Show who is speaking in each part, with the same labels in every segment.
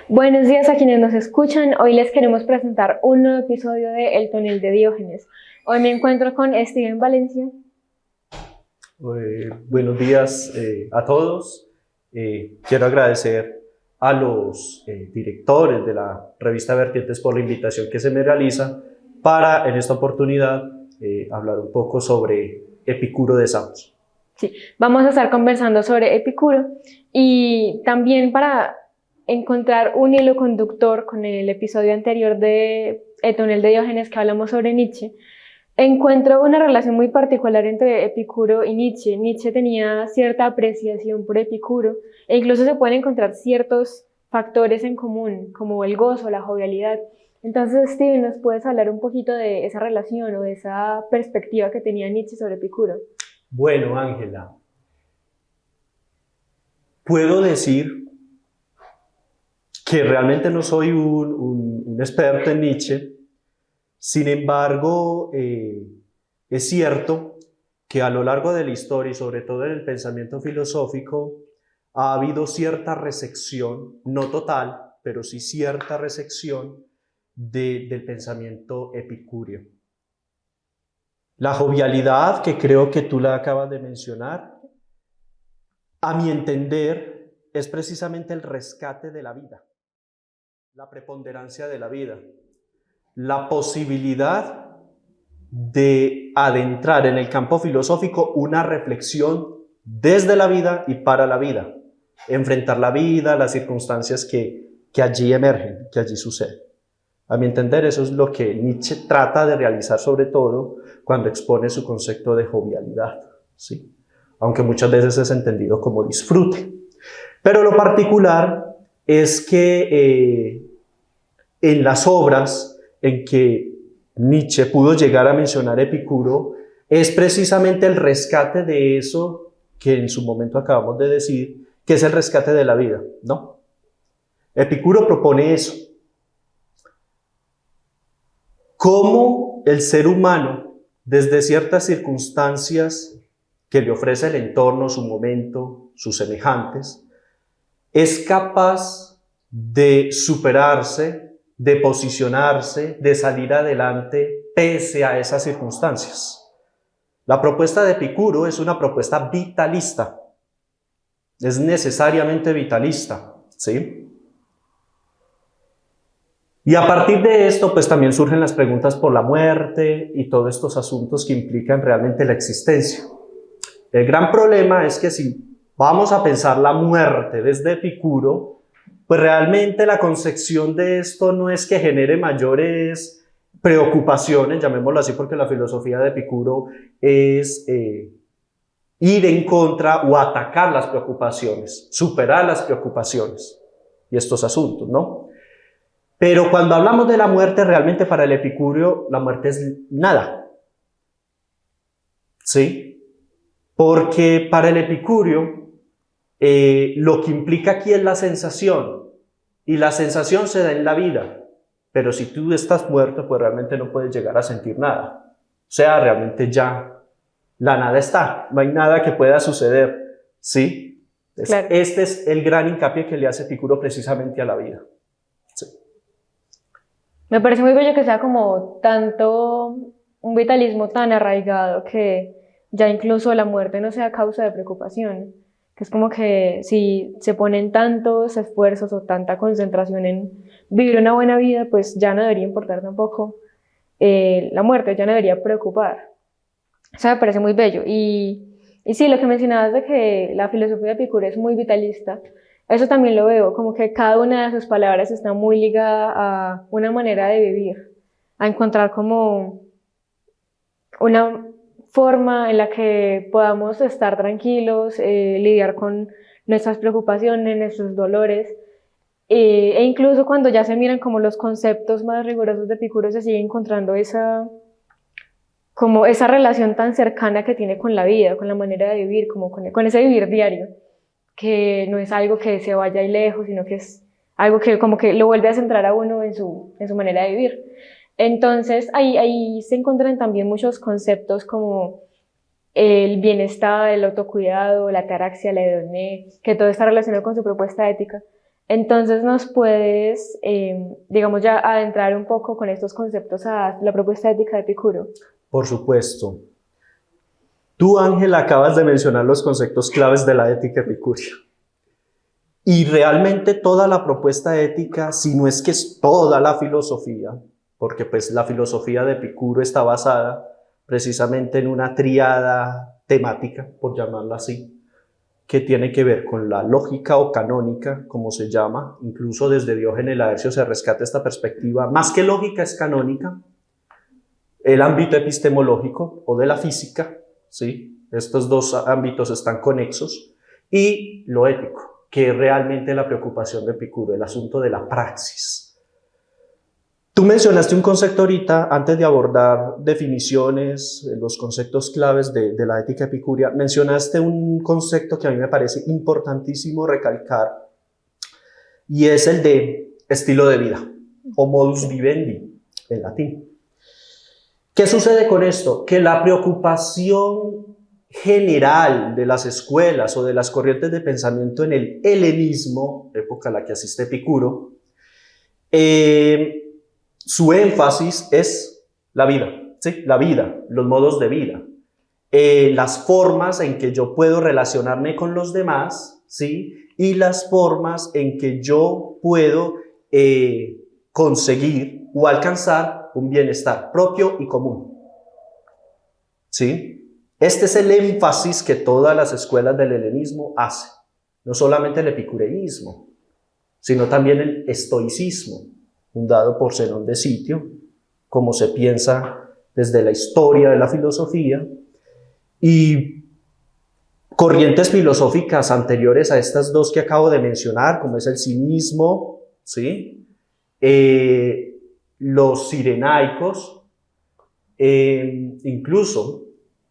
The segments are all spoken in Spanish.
Speaker 1: Buenos días a quienes nos escuchan. Hoy les queremos presentar un nuevo episodio de El Tonel de Diógenes. Hoy me encuentro con Steven Valencia.
Speaker 2: Buenos días a todos. Quiero agradecer a los directores de la revista Vertientes por la invitación que se me realiza para en esta oportunidad hablar un poco sobre Epicuro de Samos.
Speaker 1: Sí, vamos a estar conversando sobre Epicuro y también para encontrar un hilo conductor con el episodio anterior de El Tonel de Diógenes que hablamos sobre Nietzsche. Encuentro una relación muy particular entre Epicuro y Nietzsche. Nietzsche tenía cierta apreciación por Epicuro e incluso se pueden encontrar ciertos factores en común, como el gozo, la jovialidad. Entonces, Steven, ¿nos puedes hablar un poquito de esa relación o de esa perspectiva que tenía Nietzsche sobre Epicuro?
Speaker 2: Bueno, Ángela, puedo decir que realmente no soy un experto en Nietzsche. Sin embargo, es cierto que a lo largo de la historia y sobre todo en el pensamiento filosófico ha habido cierta resección, no total, pero sí cierta resección del pensamiento epicúreo. La jovialidad, que creo que tú la acabas de mencionar, a mi entender, es precisamente el rescate de la vida, la preponderancia de la vida, la posibilidad de adentrar en el campo filosófico una reflexión desde la vida y para la vida, enfrentar la vida, las circunstancias que allí emergen, que allí suceden. A mi entender, eso es lo que Nietzsche trata de realizar, sobre todo cuando expone su concepto de jovialidad, ¿sí? Aunque muchas veces es entendido como disfrute. Pero lo particular es que en las obras en que Nietzsche pudo llegar a mencionar Epicuro, es precisamente el rescate de eso que en su momento acabamos de decir, que es el rescate de la vida, ¿no? Epicuro propone eso. Cómo el ser humano, desde ciertas circunstancias que le ofrece el entorno, su momento, sus semejantes, es capaz de superarse, de posicionarse, de salir adelante pese a esas circunstancias. La propuesta de Epicuro es una propuesta vitalista, es necesariamente vitalista, ¿sí? Y a partir de esto, pues también surgen las preguntas por la muerte y todos estos asuntos que implican realmente la existencia. El gran problema es que si vamos a pensar la muerte desde Epicuro, pues realmente la concepción de esto no es que genere mayores preocupaciones, llamémoslo así, porque la filosofía de Epicuro es ir en contra o atacar las preocupaciones, superar las preocupaciones y estos asuntos, ¿no? Pero cuando hablamos de la muerte, realmente para el epicúreo la muerte es nada, ¿sí? Porque para el epicúreo lo que implica aquí es la sensación, y la sensación se da en la vida, pero si tú estás muerto, pues realmente no puedes llegar a sentir nada. O sea, realmente ya la nada está, no hay nada que pueda suceder, ¿sí? Claro. Este es el gran hincapié que le hace Epicuro precisamente a la vida. Sí.
Speaker 1: Me parece muy bello que sea como tanto un vitalismo tan arraigado que ya incluso la muerte no sea causa de preocupación, que es como que si se ponen tantos esfuerzos o tanta concentración en vivir una buena vida, pues ya no debería importar tampoco la muerte, ya no debería preocupar. Eso me parece muy bello. Y sí, lo que mencionabas de que la filosofía de Epicuro es muy vitalista, eso también lo veo, como que cada una de sus palabras está muy ligada a una manera de vivir, a encontrar como una forma en la que podamos estar tranquilos, lidiar con nuestras preocupaciones, nuestros dolores, e incluso cuando ya se miran como los conceptos más rigurosos de Epicuro se sigue encontrando como esa relación tan cercana que tiene con la vida, con la manera de vivir, como con ese vivir diario, que no es algo que se vaya ahí lejos, sino que es algo que como que lo vuelve a centrar a uno en su manera de vivir. Entonces ahí se encuentran también muchos conceptos como el bienestar, el autocuidado, la ataraxia, la hedoné, que todo está relacionado con su propuesta ética. Entonces nos puedes, digamos, ya adentrar un poco con estos conceptos a la propuesta ética de Epicuro.
Speaker 2: Por supuesto. Tú, Ángel, acabas de mencionar los conceptos claves de la ética epicúrea. Y realmente toda la propuesta ética, si no es que es toda la filosofía, porque pues la filosofía de Epicuro está basada precisamente en una tríada temática, por llamarla así, que tiene que ver con la lógica o canónica, como se llama, incluso desde Diógenes Laercio se rescata esta perspectiva, más que lógica es canónica, el ámbito epistemológico o de la física, ¿sí? Estos dos ámbitos están conexos, y lo ético, que es realmente la preocupación de Epicuro, el asunto de la praxis. Tú mencionaste un concepto ahorita, antes de abordar definiciones, los conceptos claves de la ética epicúrea, mencionaste un concepto que a mí me parece importantísimo recalcar, y es el de estilo de vida, o modus vivendi, en latín. ¿Qué sucede con esto? Que la preocupación general de las escuelas o de las corrientes de pensamiento en el helenismo, época a la que asiste Epicuro, su énfasis es la vida, ¿sí? La vida, los modos de vida, las formas en que yo puedo relacionarme con los demás, ¿sí? Y las formas en que yo puedo conseguir o alcanzar un bienestar propio y común, ¿sí? Este es el énfasis que todas las escuelas del helenismo hacen, no solamente el epicureísmo, sino también el estoicismo, fundado por Zenón de Sitio, como se piensa desde la historia de la filosofía, y corrientes filosóficas anteriores a estas dos que acabo de mencionar, como es el cinismo, ¿sí? Los cirenaicos, incluso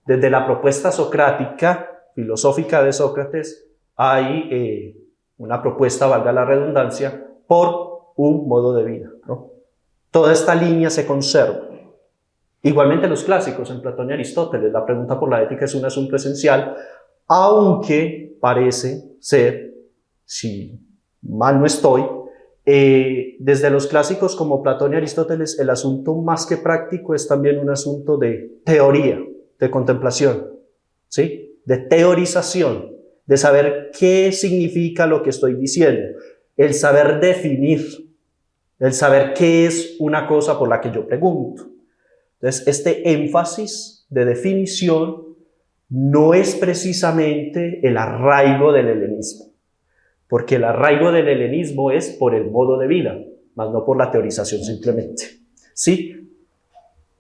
Speaker 2: desde la propuesta socrática, filosófica de Sócrates, hay una propuesta, valga la redundancia, por un modo de vida, ¿no? Toda esta línea se conserva. Igualmente los clásicos, en Platón y Aristóteles, la pregunta por la ética es un asunto esencial, aunque parece ser, si mal no estoy, desde los clásicos como Platón y Aristóteles, el asunto más que práctico es también un asunto de teoría, de contemplación, ¿sí? De teorización, de saber qué significa lo que estoy diciendo, el saber definir, el saber qué es una cosa por la que yo pregunto. Entonces, este énfasis de definición no es precisamente el arraigo del helenismo, porque el arraigo del helenismo es por el modo de vida, más no por la teorización simplemente, ¿sí?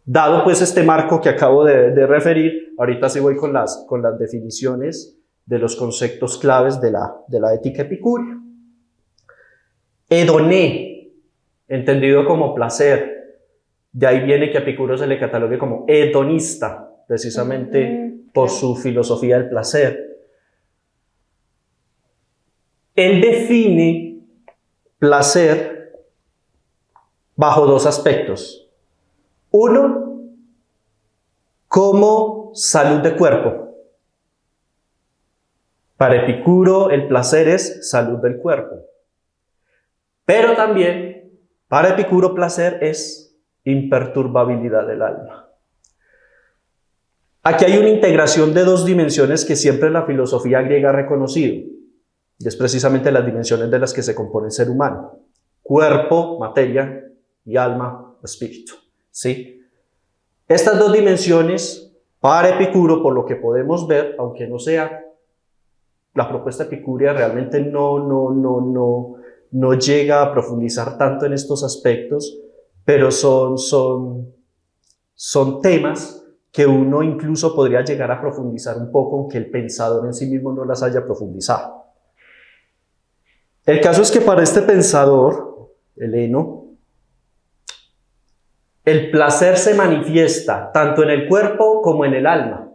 Speaker 2: Dado pues este marco que acabo de referir, ahorita sí voy con las definiciones de los conceptos claves de la ética epicúrea. Hedoné, entendido como placer, de ahí viene que a Epicuro se le catalogue como hedonista, precisamente por su filosofía del placer. Él define placer bajo dos aspectos. Uno, como salud de cuerpo. Para Epicuro el placer es salud del cuerpo. Pero también, para Epicuro, placer es imperturbabilidad del alma. Aquí hay una integración de dos dimensiones que siempre la filosofía griega ha reconocido, y es precisamente las dimensiones de las que se compone el ser humano: cuerpo, materia, y alma, espíritu, ¿sí? Estas dos dimensiones, para Epicuro, por lo que podemos ver, aunque no sea la propuesta epicúrea, realmente no llega a profundizar tanto en estos aspectos, pero son temas que uno incluso podría llegar a profundizar un poco, aunque el pensador en sí mismo no las haya profundizado. El caso es que para este pensador, Heleno, el placer se manifiesta tanto en el cuerpo como en el alma,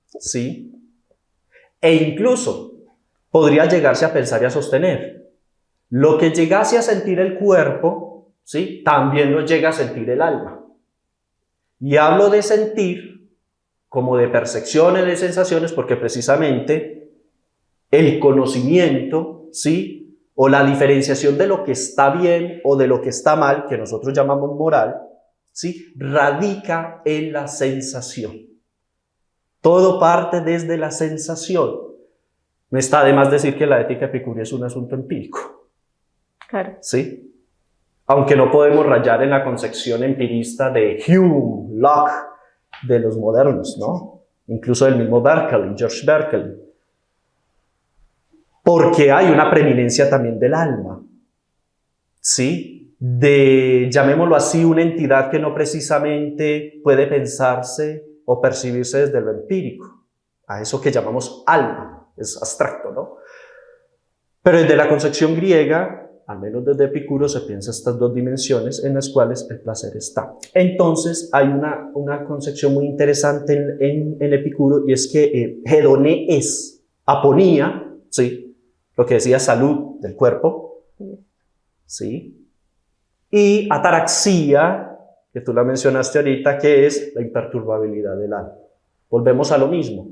Speaker 2: ¿sí? E incluso podría llegarse a pensar y a sostener: lo que llegase a sentir el cuerpo, ¿sí?, también lo llega a sentir el alma. Y hablo de sentir como de percepciones, de sensaciones, porque precisamente el conocimiento, ¿sí?, o la diferenciación de lo que está bien o de lo que está mal, que nosotros llamamos moral, ¿sí?, radica en la sensación. Todo parte desde la sensación. No está de más decir que la ética epicúrea es un asunto empírico.
Speaker 1: Claro.
Speaker 2: ¿Sí? Aunque no podemos rayar en la concepción empirista de Hume, Locke, de los modernos, ¿no? Incluso del mismo Berkeley, George Berkeley. Porque hay una preeminencia también del alma, ¿sí? De, llamémoslo así, una entidad que no precisamente puede pensarse o percibirse desde lo empírico, a eso que llamamos alma, es abstracto, ¿no? Pero desde la concepción griega, al menos desde Epicuro, se piensa estas dos dimensiones en las cuales el placer está. Entonces hay una concepción muy interesante en Epicuro, y es que hedone es aponía, ¿sí?, lo que decía salud del cuerpo, ¿sí?, y ataraxia, que tú la mencionaste ahorita, que es la imperturbabilidad del alma. Volvemos a lo mismo.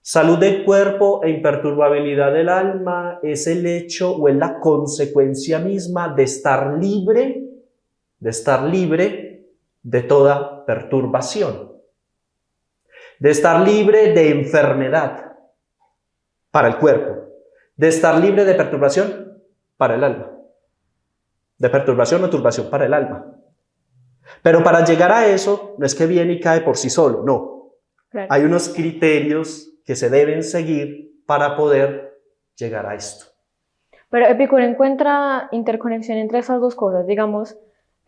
Speaker 2: Salud del cuerpo e imperturbabilidad del alma es el hecho o es la consecuencia misma de estar libre de toda perturbación, de estar libre de enfermedad para el cuerpo, de estar libre de perturbación para el alma, de perturbación o turbación para el alma. Pero para llegar a eso, no es que viene y cae por sí solo, no. Claro. Hay unos criterios que se deben seguir para poder llegar a esto.
Speaker 1: Pero Epicuro encuentra interconexión entre esas dos cosas. Digamos,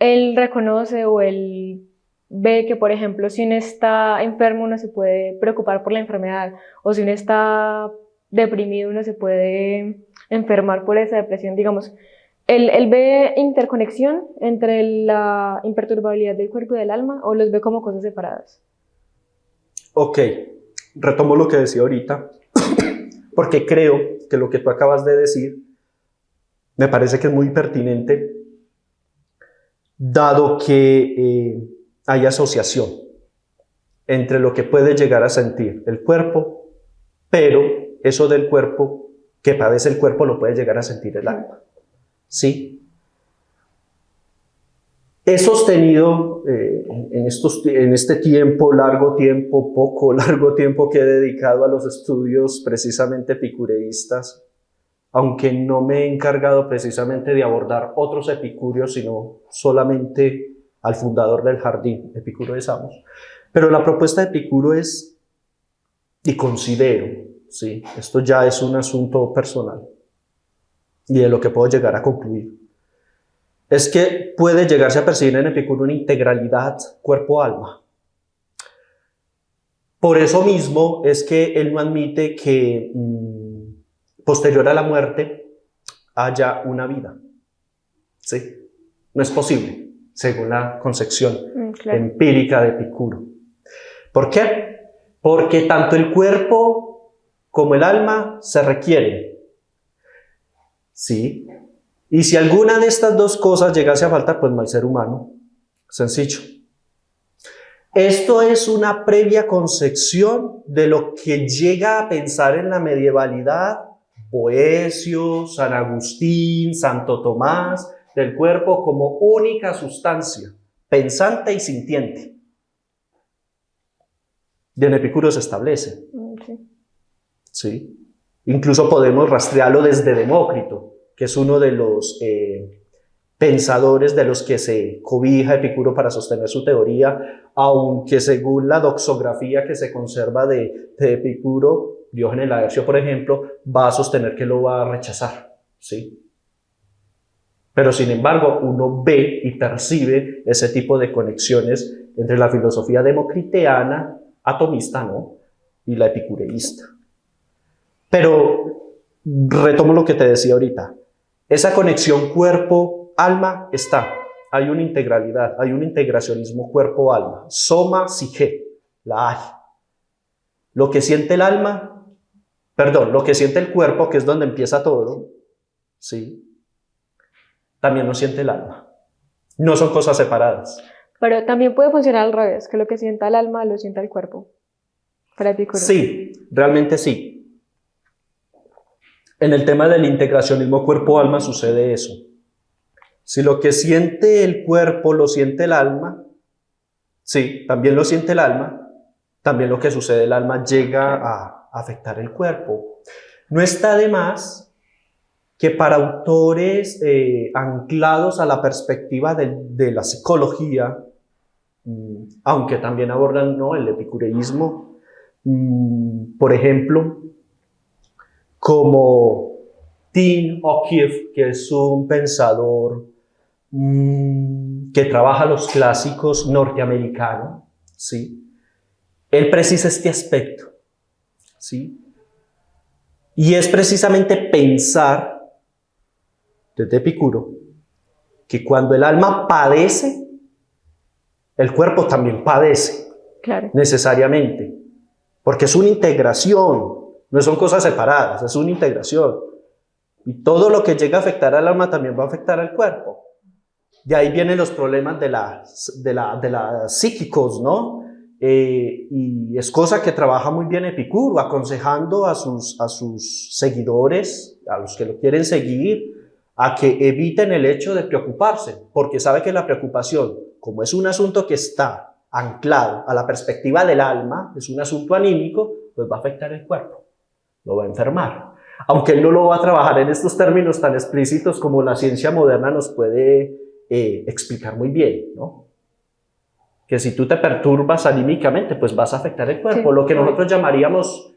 Speaker 1: él reconoce o él ve que, por ejemplo, si uno está enfermo, uno se puede preocupar por la enfermedad, o si uno está deprimido, uno se puede enfermar por esa depresión. Digamos, él ve interconexión entre la imperturbabilidad del cuerpo y del alma, o los ve como cosas separadas.
Speaker 2: Ok, retomo lo que decía ahorita, porque creo que lo que tú acabas de decir me parece que es muy pertinente, dado que hay asociación entre lo que puede llegar a sentir el cuerpo, pero eso del cuerpo, que padece el cuerpo, lo puede llegar a sentir el alma. ¿Sí? He sostenido en este tiempo, largo tiempo, poco largo tiempo que he dedicado a los estudios precisamente epicureístas, aunque no me he encargado precisamente de abordar otros epicúreos, sino solamente al fundador del jardín, Epicuro de Samos. Pero la propuesta de Epicuro es, y considero, ¿sí?, esto ya es un asunto personal, y de lo que puedo llegar a concluir, es que puede llegarse a percibir en Epicuro una integralidad cuerpo-alma. Por eso mismo es que él no admite que posterior a la muerte haya una vida. ¿Sí? No es posible, según la concepción empírica de Epicuro. ¿Por qué? Porque tanto el cuerpo como el alma se requieren. ¿Sí? Y si alguna de estas dos cosas llegase a faltar, pues no hay ser humano. Sencillo. Esto es una previa concepción de lo que llega a pensar en la medievalidad Boecio, San Agustín, Santo Tomás, del cuerpo como única sustancia, pensante y sintiente. Y en Epicuro se establece. ¿Sí? Incluso podemos rastrearlo desde Demócrito, que es uno de los pensadores de los que se cobija Epicuro para sostener su teoría, aunque según la doxografía que se conserva de Epicuro, Diógenes Laercio, por ejemplo, va a sostener que lo va a rechazar, ¿sí? Pero sin embargo, uno ve y percibe ese tipo de conexiones entre la filosofía democriteana, atomista, ¿no?, y la epicureísta. Pero retomo lo que te decía ahorita. Esa conexión cuerpo-alma está. Hay una integralidad, hay un integracionismo cuerpo-alma. Soma, psique, la hay. Lo que siente el alma, lo que siente el cuerpo, que es donde empieza todo, ¿sí?, también lo siente el alma. No son cosas separadas.
Speaker 1: Pero también puede funcionar al revés, que lo que sienta el alma lo sienta el cuerpo. Para Epicuro.
Speaker 2: Sí, realmente sí. En el tema del integracionismo cuerpo-alma sucede eso. Si lo que siente el cuerpo lo siente el alma, sí, también lo siente el alma, también lo que sucede el alma llega a afectar el cuerpo. No está de más que para autores anclados a la perspectiva de la psicología, aunque también abordan, ¿no?, el epicureísmo, por ejemplo, como Tim O'Keefe, que es un pensador que trabaja los clásicos norteamericanos, ¿sí? Él precisa este aspecto, ¿sí? Y es precisamente pensar, desde Epicuro, que cuando el alma padece, el cuerpo también padece,
Speaker 1: Claro.
Speaker 2: necesariamente, porque es una integración, no son cosas separadas, es una integración. Y todo lo que llega a afectar al alma también va a afectar al cuerpo. De ahí vienen los problemas de la psíquicos, ¿no? Y es cosa que trabaja muy bien Epicuro, aconsejando a sus seguidores, a los que lo quieren seguir, a que eviten el hecho de preocuparse, porque sabe que la preocupación, como es un asunto que está anclado a la perspectiva del alma, es un asunto anímico, pues va a afectar el cuerpo, lo va a enfermar. Aunque él no lo va a trabajar en estos términos tan explícitos como la ciencia moderna nos puede explicar muy bien, ¿no? Que si tú te perturbas anímicamente, pues vas a afectar el cuerpo,
Speaker 1: Sí.
Speaker 2: lo que nosotros llamaríamos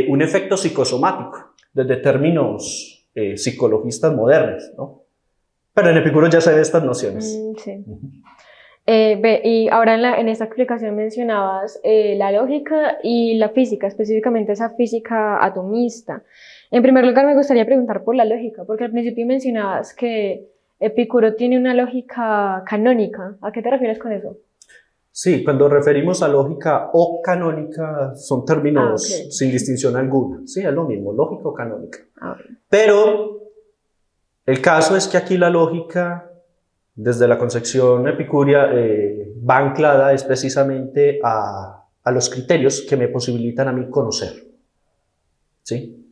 Speaker 2: un efecto psicosomático, desde términos psicologistas modernos, ¿no? Pero en Epicuro ya se ve estas nociones.
Speaker 1: Sí. Y ahora en esta explicación mencionabas la lógica y la física, específicamente esa física atomista. En primer lugar, me gustaría preguntar por la lógica, porque al principio mencionabas que Epicuro tiene una lógica canónica. ¿A qué te refieres con eso?
Speaker 2: Sí, cuando referimos a lógica o canónica, son términos
Speaker 1: okay,
Speaker 2: sin distinción alguna. Sí, es lo mismo, lógica o canónica.
Speaker 1: Okay.
Speaker 2: Pero el caso es que aquí la lógica, desde la concepción epicúrea, va anclada es precisamente a los criterios que me posibilitan a mí conocer. ¿Sí?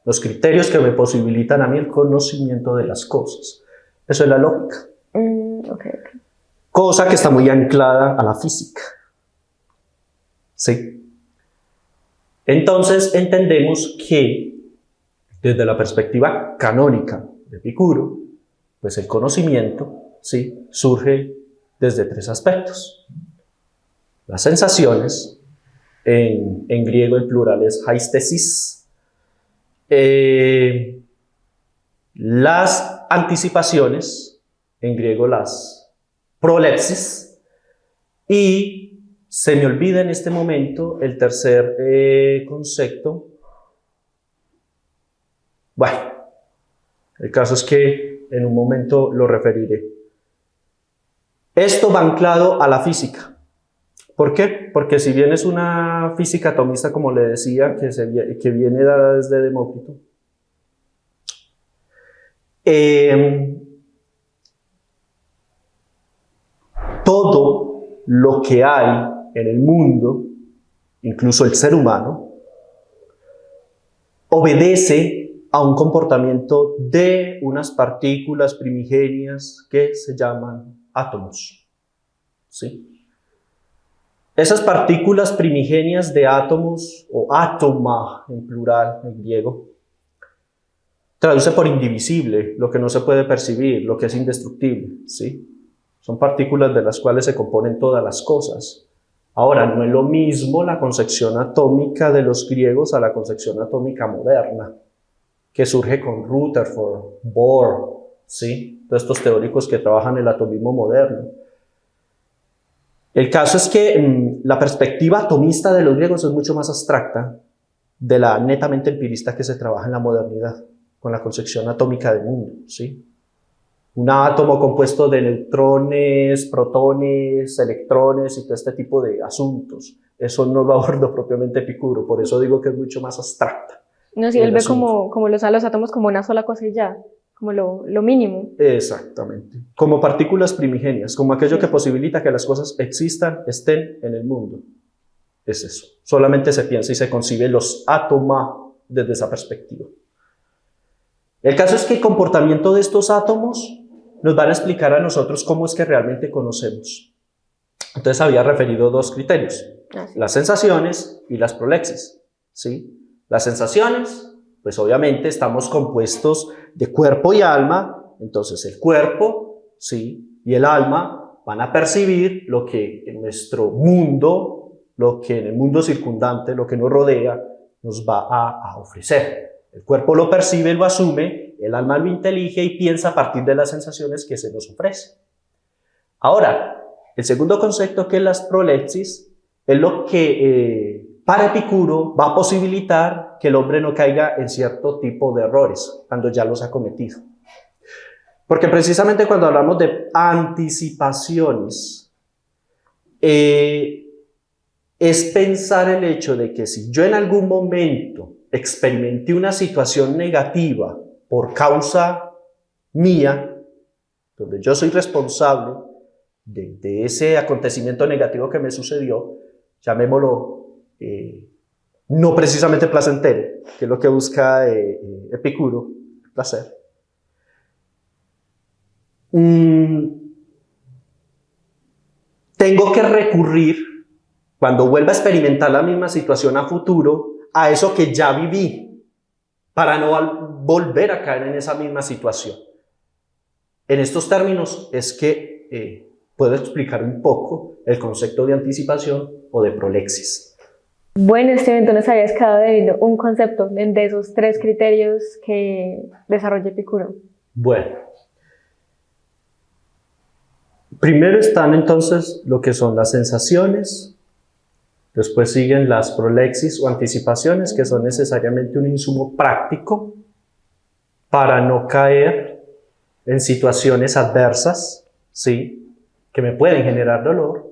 Speaker 2: Los criterios que me posibilitan a mí el conocimiento de las cosas. Eso es la lógica.
Speaker 1: Okay.
Speaker 2: Cosa que está muy anclada a la física. ¿Sí? Entonces entendemos que desde la perspectiva canónica de Epicuro, pues el conocimiento, ¿sí?, surge desde tres aspectos. Las sensaciones, en griego el plural es haistesis, las anticipaciones, en griego las prolepsis, y se me olvida en este momento el tercer concepto. Bueno, el caso es que en un momento lo referiré. Esto va anclado a la física. ¿Por qué? Porque si bien es una física atomista, como le decía, que viene dada desde Demócrito, todo lo que hay en el mundo, incluso el ser humano, obedece a un comportamiento de unas partículas primigenias que se llaman átomos. ¿Sí? Esas partículas primigenias de átomos, o átoma en plural, en griego, traduce por indivisible, lo que no se puede percibir, lo que es indestructible, ¿sí? Son partículas de las cuales se componen todas las cosas. Ahora, no es lo mismo la concepción atómica de los griegos a la concepción atómica moderna, que surge con Rutherford, Bohr, ¿sí?, todos estos teóricos que trabajan el atomismo moderno. El caso es que la perspectiva atomista de los griegos es mucho más abstracta de la netamente empirista que se trabaja en la modernidad, con la concepción atómica del mundo, ¿sí? Un átomo compuesto de neutrones, protones, electrones y todo este tipo de asuntos. Eso no lo abordo propiamente Epicuro, por eso digo que es mucho más abstracta.
Speaker 1: No, si él ve como los átomos como una sola cosa y ya, como lo mínimo.
Speaker 2: Exactamente. Como partículas primigenias, como aquello que posibilita que las cosas existan, estén en el mundo. Es eso. Solamente se piensa y se concibe los átomos desde esa perspectiva. El caso es que el comportamiento de estos átomos nos van a explicar a nosotros cómo es que realmente conocemos. Entonces había referido dos criterios, las sensaciones y las prolepsis, ¿sí? Las sensaciones, pues obviamente estamos compuestos de cuerpo y alma, entonces el cuerpo, ¿sí? Y el alma van a percibir lo que en nuestro mundo, lo que en el mundo circundante, lo que nos rodea, nos va a ofrecer. El cuerpo lo percibe, lo asume, el alma lo intelige y piensa a partir de las sensaciones que se nos ofrecen. Ahora, el segundo concepto, que es las prolepsis, es lo que para Epicuro va a posibilitar que el hombre no caiga en cierto tipo de errores cuando ya los ha cometido. Porque precisamente cuando hablamos de anticipaciones, es pensar el hecho de que si yo en algún momento experimenté una situación negativa por causa mía, donde yo soy responsable de ese acontecimiento negativo que me sucedió, llamémoslo no precisamente placentero, que es lo que busca Epicuro, placer. Tengo que recurrir, cuando vuelva a experimentar la misma situación a futuro, a eso que ya viví, para no volver a caer en esa misma situación. En estos términos es que puedo explicar un poco el concepto de anticipación o de prolepsis.
Speaker 1: Bueno, Steven, tú nos habías quedado debiendo un concepto de esos tres criterios que desarrolla Epicuro.
Speaker 2: Bueno, primero están entonces lo que son las sensaciones, después siguen las prolepsis o anticipaciones, que son necesariamente un insumo práctico para no caer en situaciones adversas, ¿sí?, que me pueden generar dolor.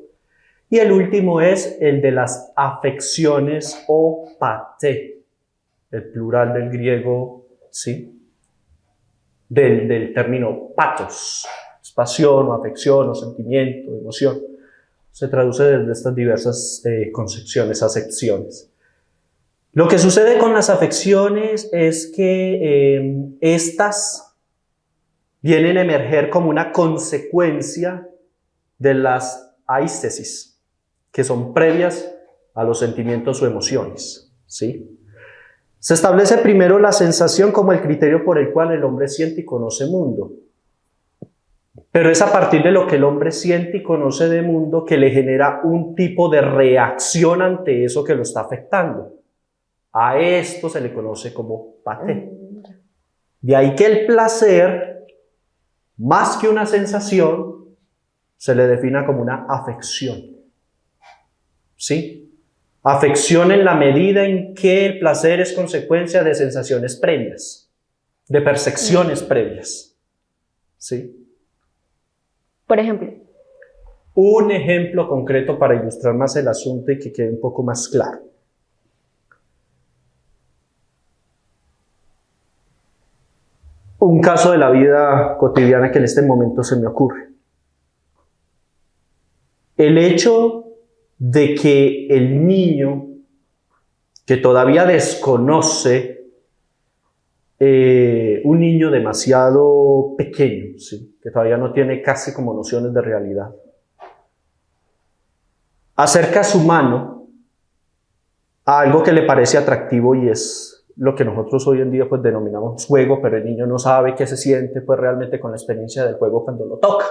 Speaker 2: Y el último es el de las afecciones o paté, el plural del griego, ¿sí?, del término patos, es pasión o afección o sentimiento, emoción. Se traduce desde estas diversas concepciones, acepciones. Lo que sucede con las afecciones es que estas vienen a emerger como una consecuencia de las aistesis, que son previas a los sentimientos o emociones, ¿sí? Se establece primero la sensación como el criterio por el cual el hombre siente y conoce mundo. Pero es a partir de lo que el hombre siente y conoce de mundo que le genera un tipo de reacción ante eso que lo está afectando. A esto se le conoce como paté. De ahí que el placer, más que una sensación, se le defina como una afección. ¿Sí? Afección en la medida en que el placer es consecuencia de sensaciones previas, de percepciones previas. ¿Sí?
Speaker 1: Por ejemplo.
Speaker 2: Un ejemplo concreto para ilustrar más el asunto y que quede un poco más claro. Un caso de la vida cotidiana que en este momento se me ocurre. El hecho de que el niño que todavía desconoce, un niño demasiado pequeño, ¿sí?, que todavía no tiene casi como nociones de realidad, acerca su mano a algo que le parece atractivo y es lo que nosotros hoy en día pues denominamos juego, pero el niño no sabe qué se siente pues realmente con la experiencia del juego cuando lo toca.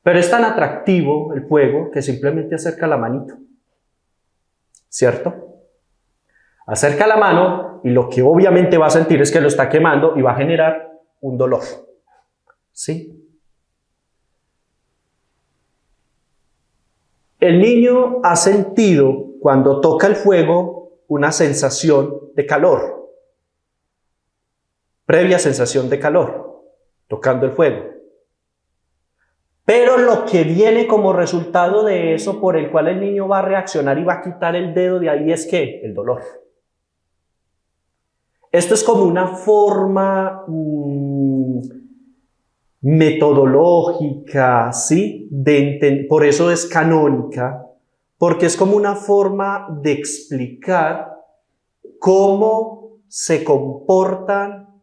Speaker 2: Pero es tan atractivo el juego que simplemente acerca la manito, ¿cierto? Acerca la mano y lo que obviamente va a sentir es que lo está quemando y va a generar un dolor, ¿sí? El niño ha sentido cuando toca el fuego una sensación de calor, previa sensación de calor, tocando el fuego. Pero lo que viene como resultado de eso, por el cual el niño va a reaccionar y va a quitar el dedo de ahí, es ¿qué? El dolor. Esto es como una forma metodológica, ¿sí? Por eso es canónica, porque es como una forma de explicar cómo se comportan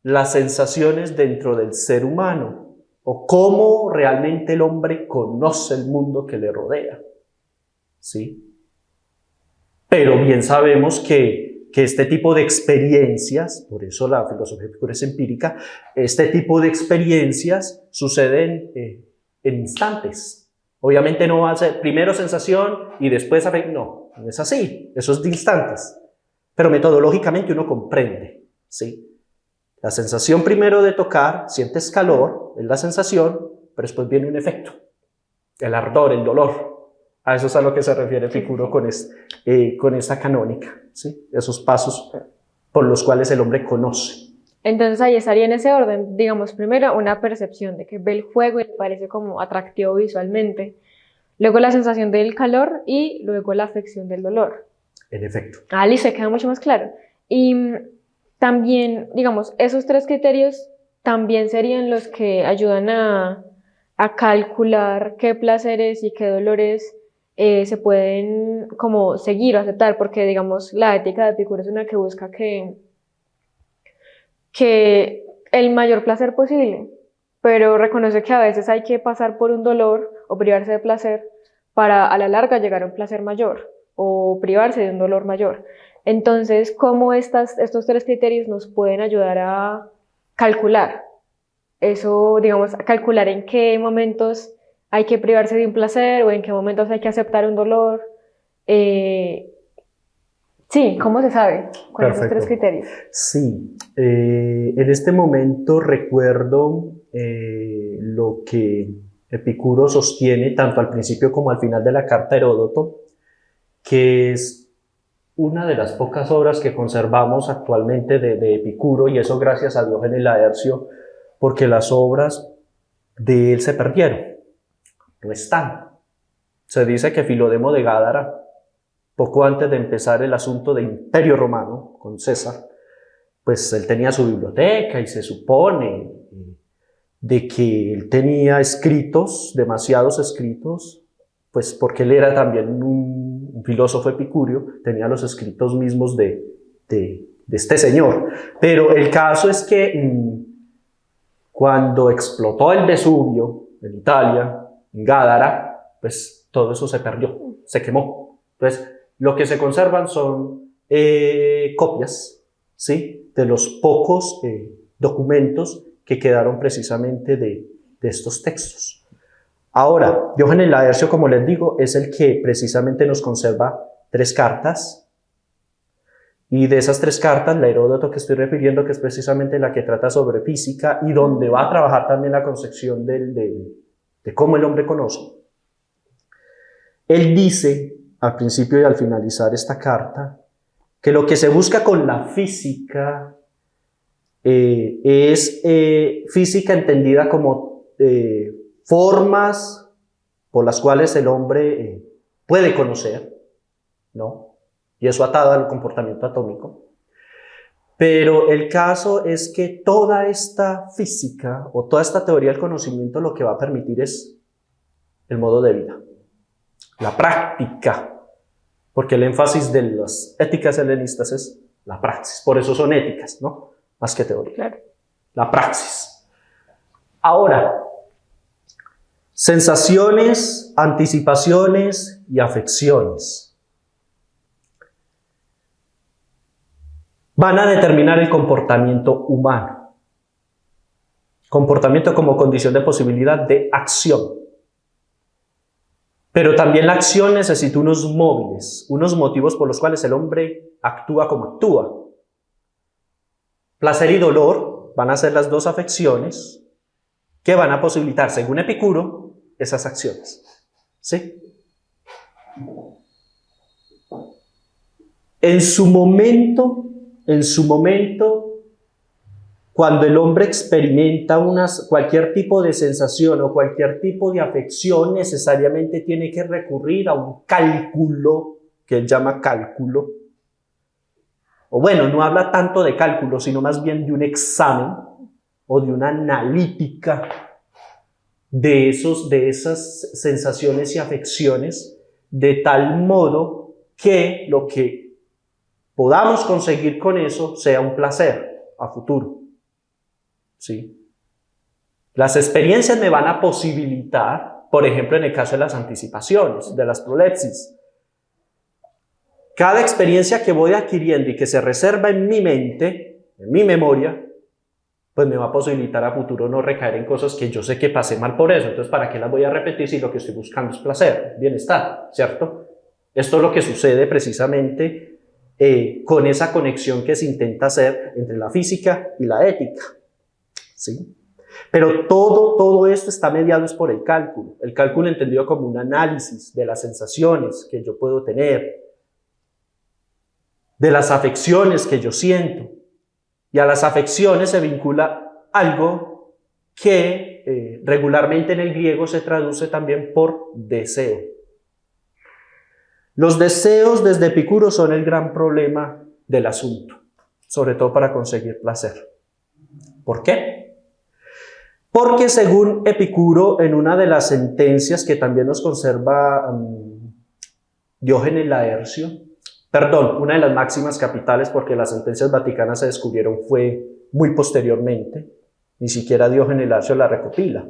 Speaker 2: las sensaciones dentro del ser humano o cómo realmente el hombre conoce el mundo que le rodea, ¿sí? Pero bien sabemos que este tipo de experiencias, por eso la filosofía epicúrea es empírica, este tipo de experiencias suceden en instantes. Obviamente no va a ser primero sensación y después afecto, no es así, eso es de instantes. Pero metodológicamente uno comprende, ¿sí? La sensación primero de tocar, sientes calor, es la sensación, pero después viene un efecto, el ardor, el dolor. A eso es a lo que se refiere Epicuro con esta canónica, ¿sí? Esos pasos por los cuales el hombre conoce.
Speaker 1: Entonces ahí estaría en ese orden, digamos, primero una percepción de que ve el fuego y le parece como atractivo visualmente, luego la sensación del calor y luego la afección del dolor.
Speaker 2: En efecto.
Speaker 1: Ah, listo, queda mucho más claro. Y también, digamos, esos tres criterios también serían los que ayudan a calcular qué placeres y qué dolores se pueden como seguir o aceptar, porque digamos la ética de Epicuro es una que busca que el mayor placer posible, pero reconoce que a veces hay que pasar por un dolor o privarse de placer para a la larga llegar a un placer mayor o privarse de un dolor mayor. Entonces, ¿cómo estos tres criterios nos pueden ayudar a calcular eso, digamos, a calcular en qué momentos hay que privarse de un placer o en qué momentos hay que aceptar un dolor? Sí, ¿cómo se sabe con esos tres criterios?
Speaker 2: Sí, en este momento recuerdo lo que Epicuro sostiene tanto al principio como al final de la carta a Heródoto, que es una de las pocas obras que conservamos actualmente de Epicuro, y eso gracias a Diógenes Laercio, porque las obras de él se perdieron, no están. Se dice que Filodemo de Gádara, poco antes de empezar el asunto del Imperio Romano con César, pues él tenía su biblioteca y se supone de que él tenía escritos, demasiados escritos, pues porque él era también un filósofo epicúreo, tenía los escritos mismos de este señor. Pero el caso es que cuando explotó el Vesubio en Italia, en Gádara, pues todo eso se perdió, se quemó. Entonces, lo que se conservan son copias, ¿sí?, de los pocos documentos que quedaron precisamente de estos textos. Ahora, Diógenes Laercio, como les digo, es el que precisamente nos conserva 3 cartas, y de esas 3 cartas, la Heródoto que estoy refiriendo, que es precisamente la que trata sobre física y donde va a trabajar también la concepción de cómo el hombre conoce. Él dice, al principio y al finalizar esta carta, que lo que se busca con la física es física entendida como formas por las cuales el hombre puede conocer, ¿no? Y eso atado al comportamiento atómico. Pero el caso es que toda esta física o toda esta teoría del conocimiento lo que va a permitir es el modo de vida, la práctica, porque el énfasis de las éticas helenistas es la praxis, por eso son éticas, ¿no?, más que teoría.
Speaker 1: Claro.
Speaker 2: La praxis. Ahora, sensaciones, anticipaciones y afecciones van a determinar el comportamiento humano. Comportamiento como condición de posibilidad de acción. Pero también la acción necesita unos móviles, unos motivos por los cuales el hombre actúa como actúa. Placer y dolor van a ser las 2 afecciones que van a posibilitar, según Epicuro, esas acciones. ¿Sí? En su momento, cuando el hombre experimenta cualquier tipo de sensación o cualquier tipo de afección, necesariamente tiene que recurrir a un cálculo, que él llama cálculo. O bueno, no habla tanto de cálculo, sino más bien de un examen o de una analítica de esas sensaciones y afecciones, de tal modo que lo que podamos conseguir con eso sea un placer a futuro. ¿sí? Las experiencias me van a posibilitar, por ejemplo, en el caso de las anticipaciones, de las prolepsis. Cada experiencia que voy adquiriendo y que se reserva en mi mente, en mi memoria, pues me va a posibilitar a futuro no recaer en cosas que yo sé que pasé mal por eso. Entonces, ¿para qué las voy a repetir si lo que estoy buscando es placer, bienestar, ¿cierto? Esto es lo que sucede precisamente con esa conexión que se intenta hacer entre la física y la ética, ¿sí? Pero todo esto está mediado por el cálculo entendido como un análisis de las sensaciones que yo puedo tener, de las afecciones que yo siento. Y a las afecciones se vincula algo que regularmente en el griego se traduce también por deseo. Los deseos desde Epicuro son el gran problema del asunto, sobre todo para conseguir placer. ¿Por qué? Porque según Epicuro, en una de las sentencias que también nos conserva Diógenes Laercio, una de las máximas capitales, porque las sentencias vaticanas se descubrieron fue muy posteriormente, ni siquiera Diógenes Laercio la recopila,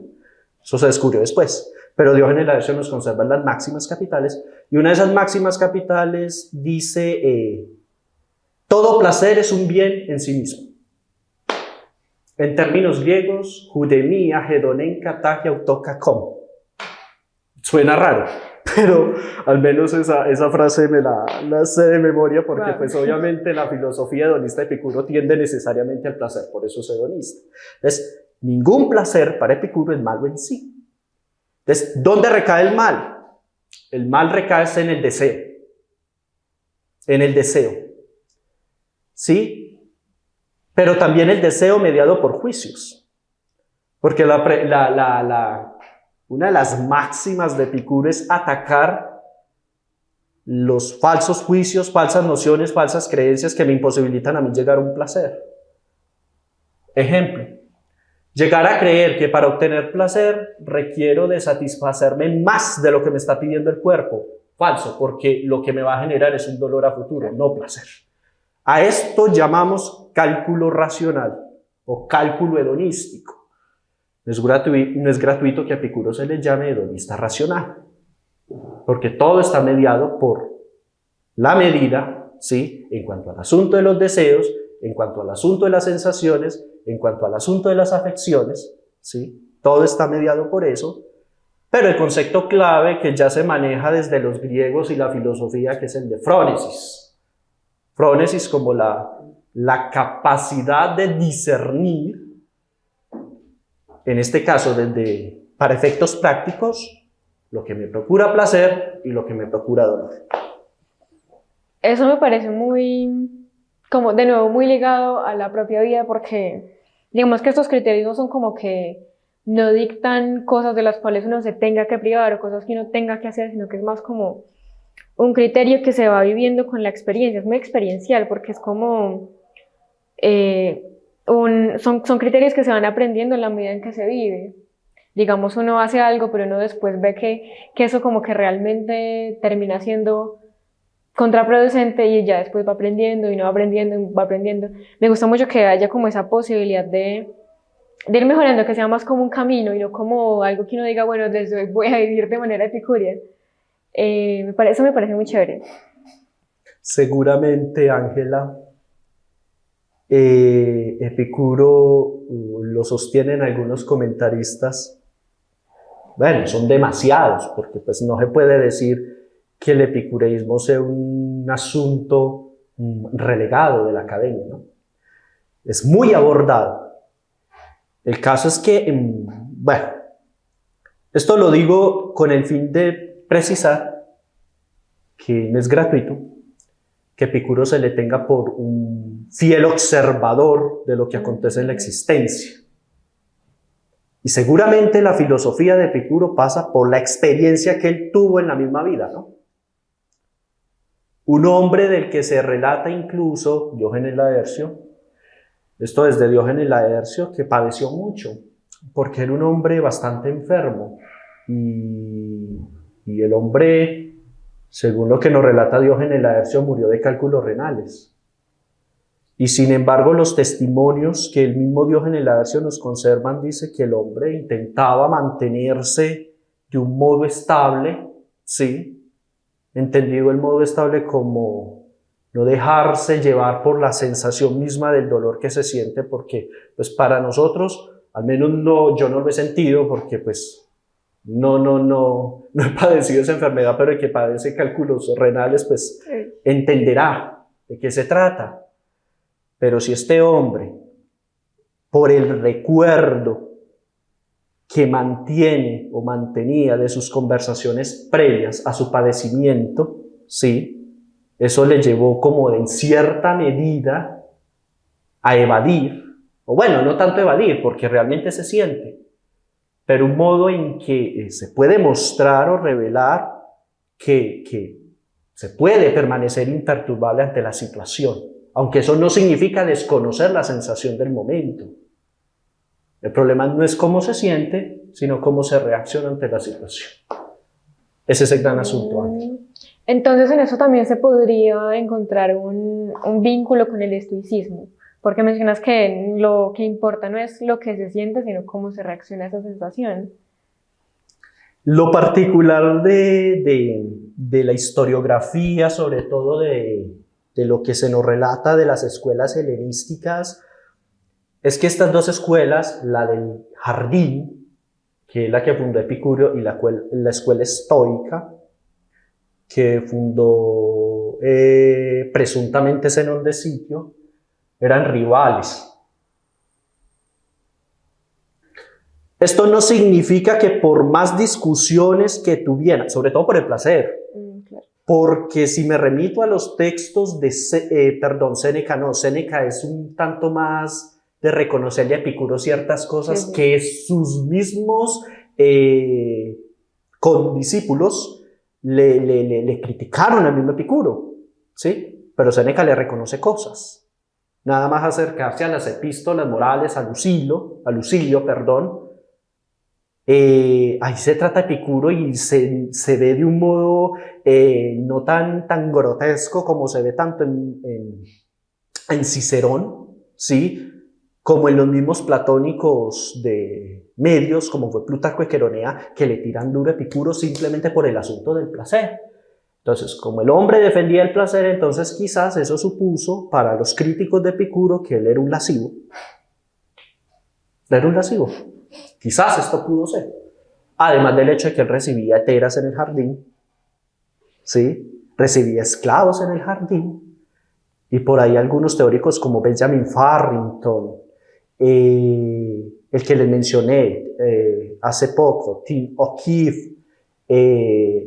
Speaker 2: eso se descubrió después, pero Diógenes Laercio nos conserva las máximas capitales, y una de esas máximas capitales dice, todo placer es un bien en sí mismo. En términos griegos, hudemia, hedonen, katagia, autokakom. Suena raro, pero al menos esa frase me la sé de memoria porque wow. Pues obviamente la filosofía hedonista de Epicuro tiende necesariamente al placer, por eso es hedonista. Entonces, ningún placer para Epicuro es malo en sí. Entonces, ¿dónde recae el mal? El mal recae en el deseo. En el deseo. ¿Sí? Pero también el deseo mediado por juicios. Porque una de las máximas de Epicuro es atacar los falsos juicios, falsas nociones, falsas creencias que me imposibilitan a mí llegar a un placer. Ejemplo, llegar a creer que para obtener placer requiero de satisfacerme más de lo que me está pidiendo el cuerpo. Falso, porque lo que me va a generar es un dolor a futuro, no placer. A esto llamamos cálculo racional o cálculo hedonístico. No es gratuito que a Epicuro se le llame hedonista racional, porque todo está mediado por la medida, ¿sí? En cuanto al asunto de los deseos, en cuanto al asunto de las sensaciones, en cuanto al asunto de las afecciones, ¿sí? Todo está mediado por eso, pero el concepto clave que ya se maneja desde los griegos y la filosofía, que es el de frónesis. Frónesis como la capacidad de discernir, en este caso para efectos prácticos, lo que me procura placer y lo que me procura dolor.
Speaker 1: Eso me parece muy, como de nuevo, muy ligado a la propia vida, porque digamos que estos criterios no son como que no dictan cosas de las cuales uno se tenga que privar o cosas que uno tenga que hacer, sino que es más como un criterio que se va viviendo con la experiencia, es muy experiencial porque es como, son criterios que se van aprendiendo en la medida en que se vive. Digamos, uno hace algo, pero uno después ve que eso como que realmente termina siendo contraproducente y ya después va aprendiendo y no va aprendiendo y va aprendiendo. Me gusta mucho que haya como esa posibilidad de ir mejorando, que sea más como un camino y no como algo que uno diga, bueno, desde hoy voy a vivir de manera epicúrea. Eso me parece muy chévere.
Speaker 2: Seguramente, Ángela, Epicuro lo sostienen algunos comentaristas. Bueno, son demasiados, porque pues no se puede decir que el epicureísmo sea un asunto relegado de la academia, ¿no? Es muy abordado. El caso es que, bueno, esto lo digo con el fin de precisar que no es gratuito que Epicuro se le tenga por un fiel observador de lo que acontece en la existencia. Y seguramente la filosofía de Epicuro pasa por la experiencia que él tuvo en la misma vida, ¿no? Un hombre del que se relata incluso Diógenes Laercio, esto es de Diógenes Laercio, que padeció mucho, porque era un hombre bastante enfermo. Y el hombre, según lo que nos relata Diógenes Laercio, murió de cálculos renales. Y sin embargo, los testimonios que el mismo Diógenes Laercio nos conservan dice que el hombre intentaba mantenerse de un modo estable, ¿sí? Entendido el modo estable como no dejarse llevar por la sensación misma del dolor que se siente, porque pues para nosotros, al menos no, yo no lo he sentido, porque pues no he padecido esa enfermedad, pero el que padece cálculos renales pues entenderá de qué se trata. Pero si este hombre, por el recuerdo que mantiene o mantenía de sus conversaciones previas a su padecimiento, ¿sí? Eso le llevó como en cierta medida a evadir, o bueno, no tanto evadir, porque realmente se siente, pero un modo en que se puede mostrar o revelar que se puede permanecer imperturbable ante la situación, aunque eso no significa desconocer la sensación del momento. El problema no es cómo se siente, sino cómo se reacciona ante la situación. Ese es el gran asunto.
Speaker 1: Entonces en eso también se podría encontrar un vínculo con el estoicismo, porque mencionas que lo que importa no es lo que se siente, sino cómo se reacciona a esa sensación.
Speaker 2: Lo particular de la historiografía, sobre todo de lo que se nos relata de las escuelas helenísticas, es que estas dos escuelas, la del jardín, que es la que fundó Epicurio, y la escuela estoica, que fundó presuntamente Zenón de Sitio, eran rivales. Esto no significa que por más discusiones que tuvieran, sobre todo por el placer, claro. Porque si me remito a los textos de, Séneca es un tanto más de reconocerle a Epicuro ciertas cosas que sus mismos condiscípulos le criticaron al mismo Epicuro, ¿sí? Pero Séneca le reconoce cosas. Nada más acercarse a las epístolas morales, a Lucilio, ahí se trata Epicuro y se ve de un modo no tan grotesco como se ve tanto en Cicerón, ¿sí? Como en los mismos platónicos de medios, como fue Plutarco y Queronea, que le tiran duro a Epicuro simplemente por el asunto del placer. Entonces, como el hombre defendía el placer, entonces quizás eso supuso para los críticos de Epicuro que él era un lascivo. Era un lascivo. Quizás esto pudo ser. Además del hecho de que él recibía heteras en el jardín, ¿sí? Recibía esclavos en el jardín, y por ahí algunos teóricos como Benjamin Farrington, el que les mencioné hace poco, Tim O'Keefe,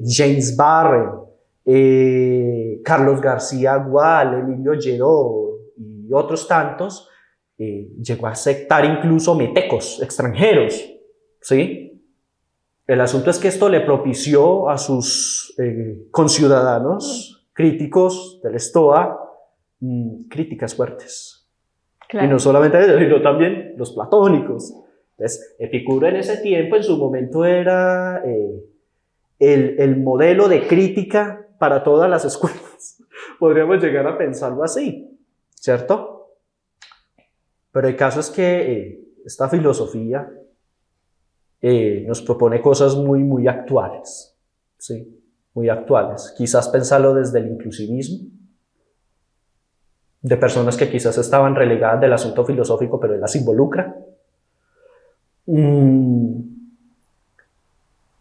Speaker 2: James Barren, Carlos García Gual, Emilio Lledó y otros tantos, llegó a aceptar incluso metecos extranjeros, ¿sí? El asunto es que esto le propició a sus conciudadanos críticos del Stoa críticas fuertes. Claro. Y no solamente ellos, sino también los platónicos. Entonces, Epicuro en ese tiempo, en su momento, era el modelo de crítica para todas las escuelas. Podríamos llegar a pensarlo así, ¿cierto? Pero el caso es que esta filosofía nos propone cosas muy actuales, ¿sí? Muy actuales. Quizás pensarlo desde el inclusivismo, de personas que quizás estaban relegadas del asunto filosófico, pero él las involucra.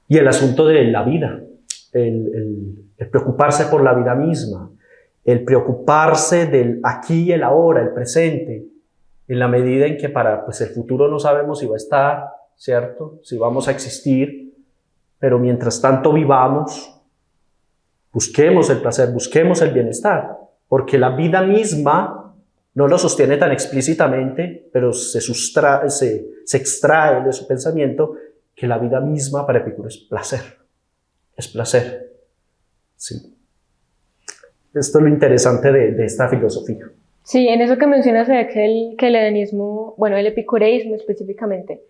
Speaker 2: Y el asunto de la vida, el preocuparse por la vida misma, el preocuparse del aquí y el ahora, el presente, en la medida en que para el futuro no sabemos si va a estar, ¿cierto? Si vamos a existir, pero mientras tanto vivamos, busquemos el placer, busquemos el bienestar, porque la vida misma no lo sostiene tan explícitamente, pero se extrae de su pensamiento que la vida misma para Epicuro es placer, sí. Esto es lo interesante de esta filosofía.
Speaker 1: Sí, en eso que mencionas se ve que el hedonismo, bueno, el epicureísmo específicamente,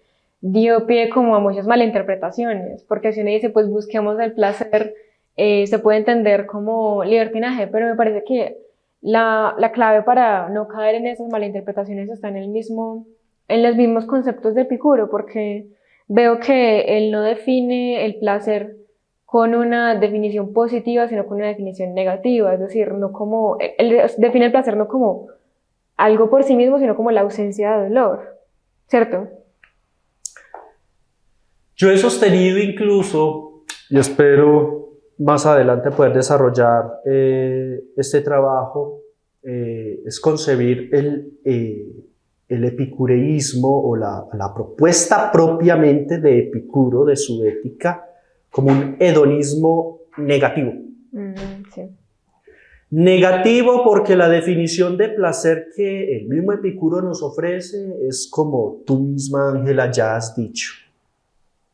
Speaker 1: dio pie como a muchas malinterpretaciones, porque si uno dice, pues busquemos el placer, se puede entender como libertinaje, pero me parece que la clave para no caer en esas malinterpretaciones está en los mismos conceptos de Epicuro, porque veo que él no define el placer con una definición positiva, sino con una definición negativa, es decir, no como, él define el placer no como algo por sí mismo, sino como la ausencia de dolor, ¿cierto?
Speaker 2: Yo he sostenido incluso, y espero más adelante poder desarrollar este trabajo, es concebir el epicureísmo o la propuesta propiamente de Epicuro, de su ética, como un hedonismo negativo.
Speaker 1: Sí.
Speaker 2: Negativo porque la definición de placer que el mismo Epicuro nos ofrece es como tú misma, Ángela, ya has dicho.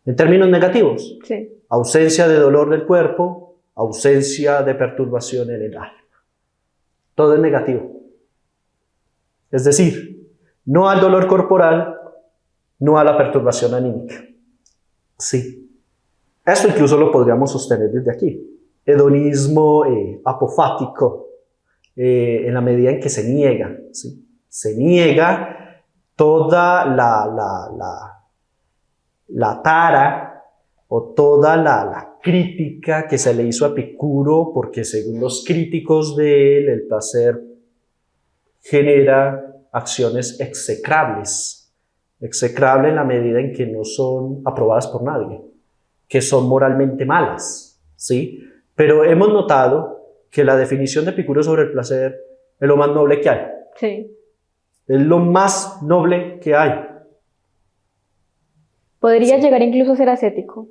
Speaker 2: En términos negativos,
Speaker 1: Sí.
Speaker 2: ausencia de dolor del cuerpo, ausencia de perturbación en el alma. Todo es negativo. Es decir, no al dolor corporal, no a la perturbación anímica. Sí. Esto incluso lo podríamos sostener desde aquí. Hedonismo apofático, en la medida en que se niega, ¿sí? Se niega toda la tara o toda la crítica que se le hizo a Epicuro, porque según los críticos de él, el placer genera acciones execrables. Execrable en la medida en que no son aprobadas por nadie, que son moralmente malas, ¿sí? Pero hemos notado que la definición de Epicuro sobre el placer es lo más noble que hay.
Speaker 1: Sí.
Speaker 2: Es lo más noble que hay.
Speaker 1: Podría
Speaker 2: Sí.
Speaker 1: llegar incluso a ser ascético.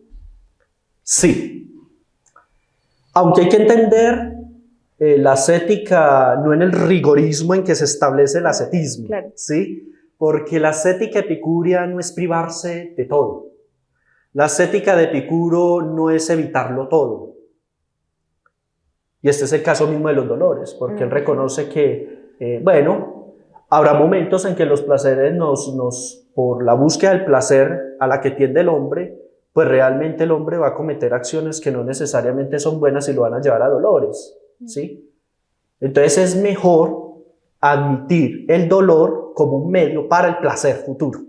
Speaker 2: Sí. Aunque hay que entender la ascética no en el rigorismo en que se establece el ascetismo,
Speaker 1: Claro.
Speaker 2: ¿sí? Porque la ascética epicúrea no es privarse de todo. La ascética de Epicuro no es evitarlo todo. Y este es el caso mismo de los dolores, porque él reconoce que, bueno, habrá momentos en que los placeres por la búsqueda del placer a la que tiende el hombre, pues realmente el hombre va a cometer acciones que no necesariamente son buenas y lo van a llevar a dolores, ¿sí? Entonces es mejor admitir el dolor como un medio para el placer futuro.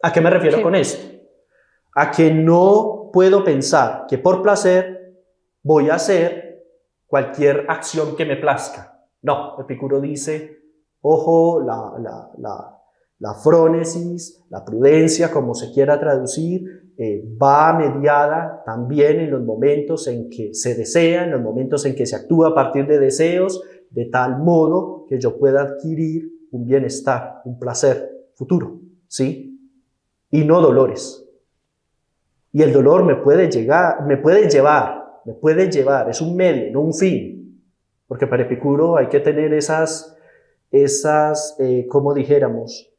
Speaker 2: ¿A qué me refiero
Speaker 1: Sí.
Speaker 2: con esto? A que no puedo pensar que por placer voy a hacer cualquier acción que me plazca. No, Epicuro dice, ojo, la frónesis, la prudencia, como se quiera traducir, va mediada también en los momentos en que se desea, en los momentos en que se actúa a partir de deseos, de tal modo que yo pueda adquirir un bienestar, un placer futuro, ¿sí? Y no dolores. Y el dolor me puede llevar, es un medio, no un fin. Porque para Epicuro hay que tener como dijéramos,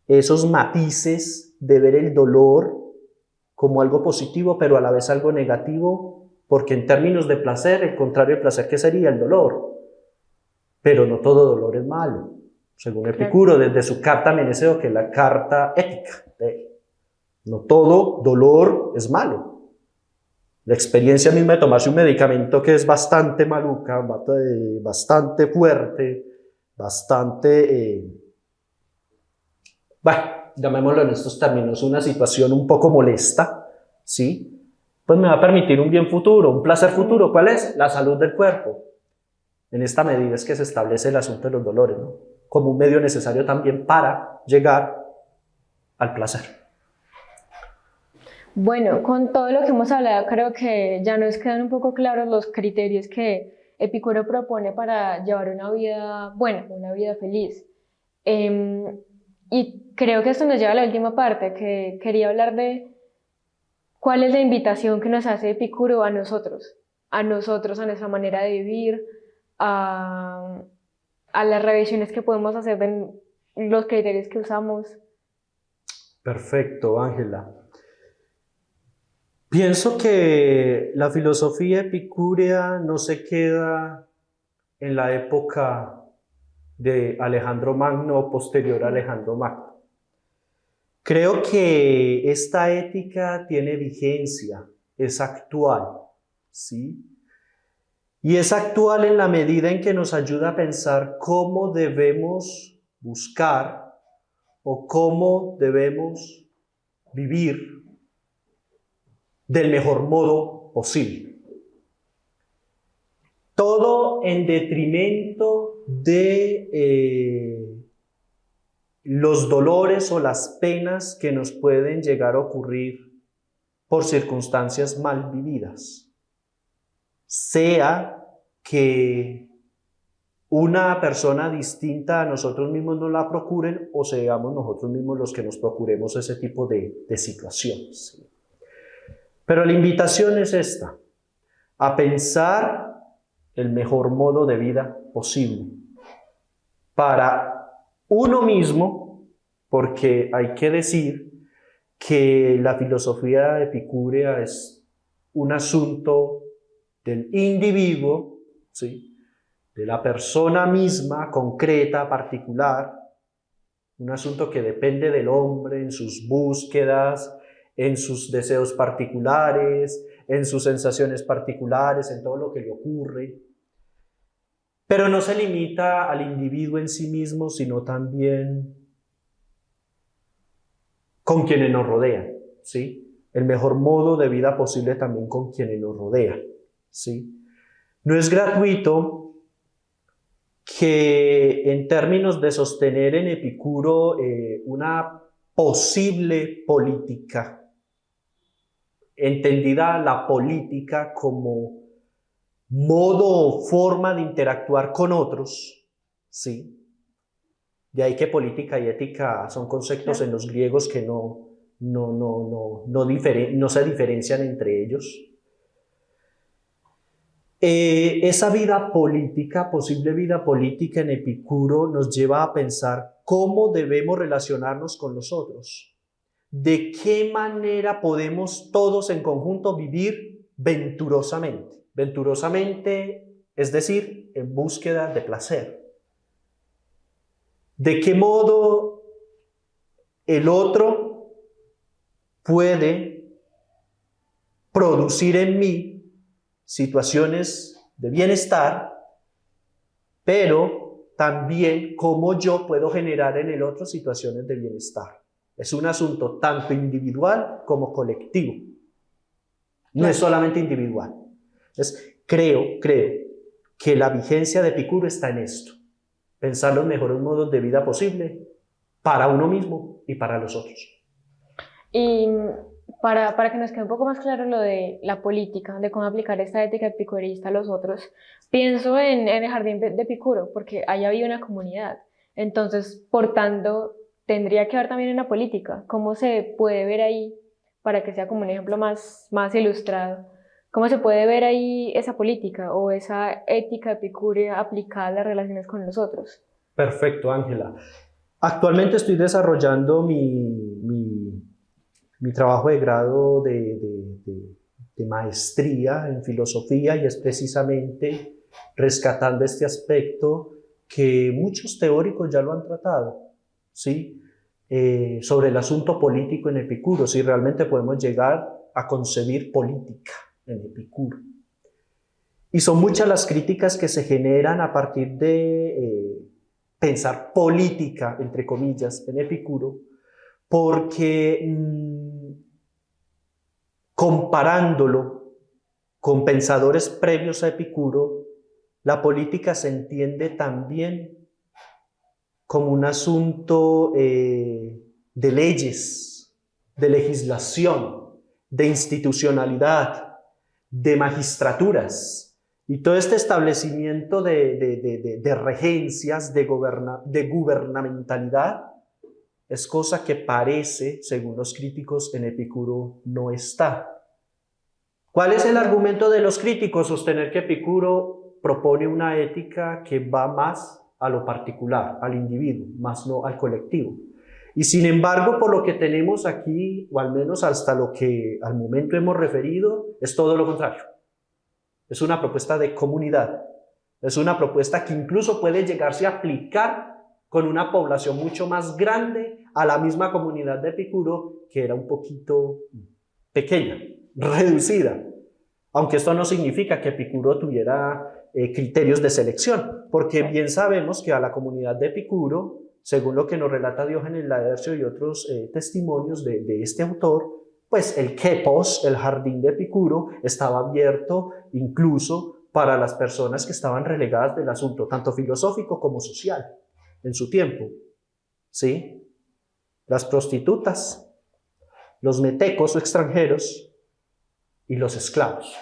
Speaker 2: esos matices de ver el dolor como algo positivo, pero a la vez algo negativo, porque en términos de placer, el contrario del placer, ¿qué sería? El dolor. Pero no todo dolor es malo. Según Epicuro, desde su carta a Meneceo, que es la carta ética de él. No todo dolor es malo. La experiencia misma de tomarse un medicamento que es bastante maluca, bastante fuerte, bueno, llamémoslo en estos términos, una situación un poco molesta, ¿sí? Pues me va a permitir un bien futuro, un placer futuro. ¿Cuál es? La salud del cuerpo. En esta medida es que se establece el asunto de los dolores, ¿no? Como un medio necesario también para llegar al placer.
Speaker 1: Bueno, con todo lo que hemos hablado, creo que ya nos quedan un poco claros los criterios que Epicuro propone para llevar una vida buena, una vida feliz. Y creo que esto nos lleva a la última parte, que quería hablar de cuál es la invitación que nos hace Epicuro a nosotros, a nuestra manera de vivir, a las revisiones que podemos hacer de los criterios que usamos.
Speaker 2: Perfecto, Ángela. Pienso que la filosofía epicúrea no se queda en la época de Alejandro Magno o posterior a Alejandro Magno. Creo que esta ética tiene vigencia, es actual, ¿sí? Y es actual en la medida en que nos ayuda a pensar cómo debemos buscar o cómo debemos vivir del mejor modo posible. Todo en detrimento de los dolores o las penas que nos pueden llegar a ocurrir por circunstancias mal vividas. Sea que una persona distinta a nosotros mismos nos la procuren o seamos nosotros mismos los que nos procuremos ese tipo de situaciones. Pero la invitación es esta, a pensar el mejor modo de vida posible para uno mismo, porque hay que decir que la filosofía epicúrea es un asunto del individuo, ¿sí?, de la persona misma, concreta, particular, un asunto que depende del hombre en sus búsquedas, en sus deseos particulares, en sus sensaciones particulares, en todo lo que le ocurre. Pero no se limita al individuo en sí mismo, sino también con quienes nos rodean, ¿sí? El mejor modo de vida posible también con quienes nos rodean, ¿sí? No es gratuito que en términos de sostener en Epicuro una posible política, entendida la política como modo o forma de interactuar con otros, ¿sí? De ahí que política y ética son conceptos en los griegos que no se diferencian entre ellos. Esa vida política, posible vida política en Epicuro, nos lleva a pensar cómo debemos relacionarnos con los otros. ¿De qué manera podemos todos en conjunto vivir venturosamente? Venturosamente, es decir, en búsqueda de placer. ¿De qué modo el otro puede producir en mí situaciones de bienestar, pero también cómo yo puedo generar en el otro situaciones de bienestar? Es un asunto tanto individual como colectivo. No es solamente individual. Entonces, creo que la vigencia de Epicuro está en esto. Pensar los mejores modos de vida posible para uno mismo y para los otros.
Speaker 1: Y para que nos quede un poco más claro lo de la política, de cómo aplicar esta ética epicurista a los otros, pienso en el jardín de Epicuro, porque ahí había una comunidad. Entonces, por tanto, tendría que haber también una política. ¿Cómo se puede ver ahí, para que sea como un ejemplo más ilustrado, cómo se puede ver ahí esa política o esa ética epicúrea aplicada a las relaciones con los otros?
Speaker 2: Perfecto, Ángela. Actualmente estoy desarrollando mi trabajo de grado de maestría en filosofía, y es precisamente rescatando este aspecto que muchos teóricos ya lo han tratado, ¿sí? Sobre el asunto político en Epicuro, si realmente podemos llegar a concebir política en Epicuro. Y son muchas las críticas que se generan a partir de pensar política, entre comillas, en Epicuro, porque comparándolo con pensadores previos a Epicuro, la política se entiende también como un asunto de leyes, de legislación, de institucionalidad, de magistraturas, y todo este establecimiento de regencias, de gubernamentalidad, es cosa que parece, según los críticos, en Epicuro no está. ¿Cuál es el argumento de los críticos? Sostener que Epicuro propone una ética que va más a lo particular, al individuo, más no al colectivo. Y sin embargo, por lo que tenemos aquí, o al menos hasta lo que al momento hemos referido, es todo lo contrario. Es una propuesta de comunidad. Es una propuesta que incluso puede llegarse a aplicar con una población mucho más grande a la misma comunidad de Epicuro, que era un poquito pequeña, reducida. Aunque esto no significa que Epicuro tuviera criterios de selección, porque bien sabemos que a la comunidad de Epicuro, según lo que nos relata Diógenes Laercio y otros testimonios de este autor, pues el Quepos, el jardín de Epicuro, estaba abierto incluso para las personas que estaban relegadas del asunto, tanto filosófico como social, en su tiempo. ¿Sí? Las prostitutas, los metecos o extranjeros y los esclavos.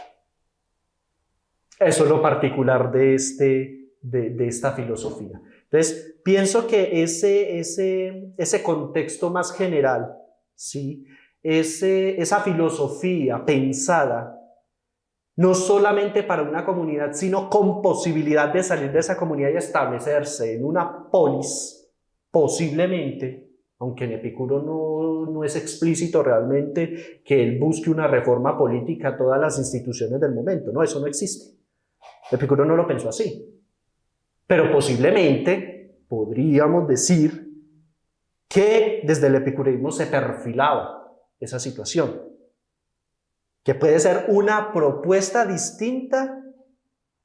Speaker 2: Eso es lo particular de esta filosofía. Entonces, pienso que ese contexto más general, ¿sí? Esa filosofía pensada no solamente para una comunidad, sino con posibilidad de salir de esa comunidad y establecerse en una polis, posiblemente, aunque en Epicuro no es explícito realmente que él busque una reforma política a todas las instituciones del momento, no, eso no existe. Epicuro no lo pensó así, pero posiblemente podríamos decir que desde el epicureísmo se perfilaba esa situación, que puede ser una propuesta distinta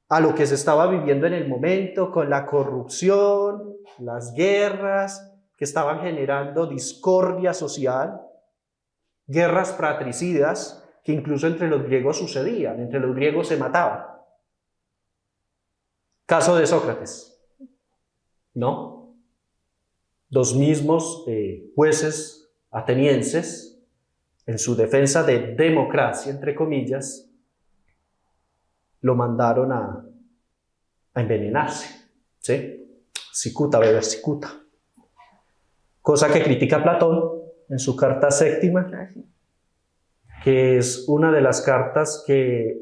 Speaker 2: a lo que se estaba viviendo en el momento, con la corrupción, las guerras que estaban generando discordia social, guerras fratricidas que incluso entre los griegos sucedían, entre los griegos se mataban. Caso de Sócrates, ¿no? Los mismos jueces atenienses, en su defensa de democracia, entre comillas, lo mandaron a envenenarse, ¿sí? Cicuta, beber cicuta. Cosa que critica Platón en su carta séptima, que es una de las cartas que,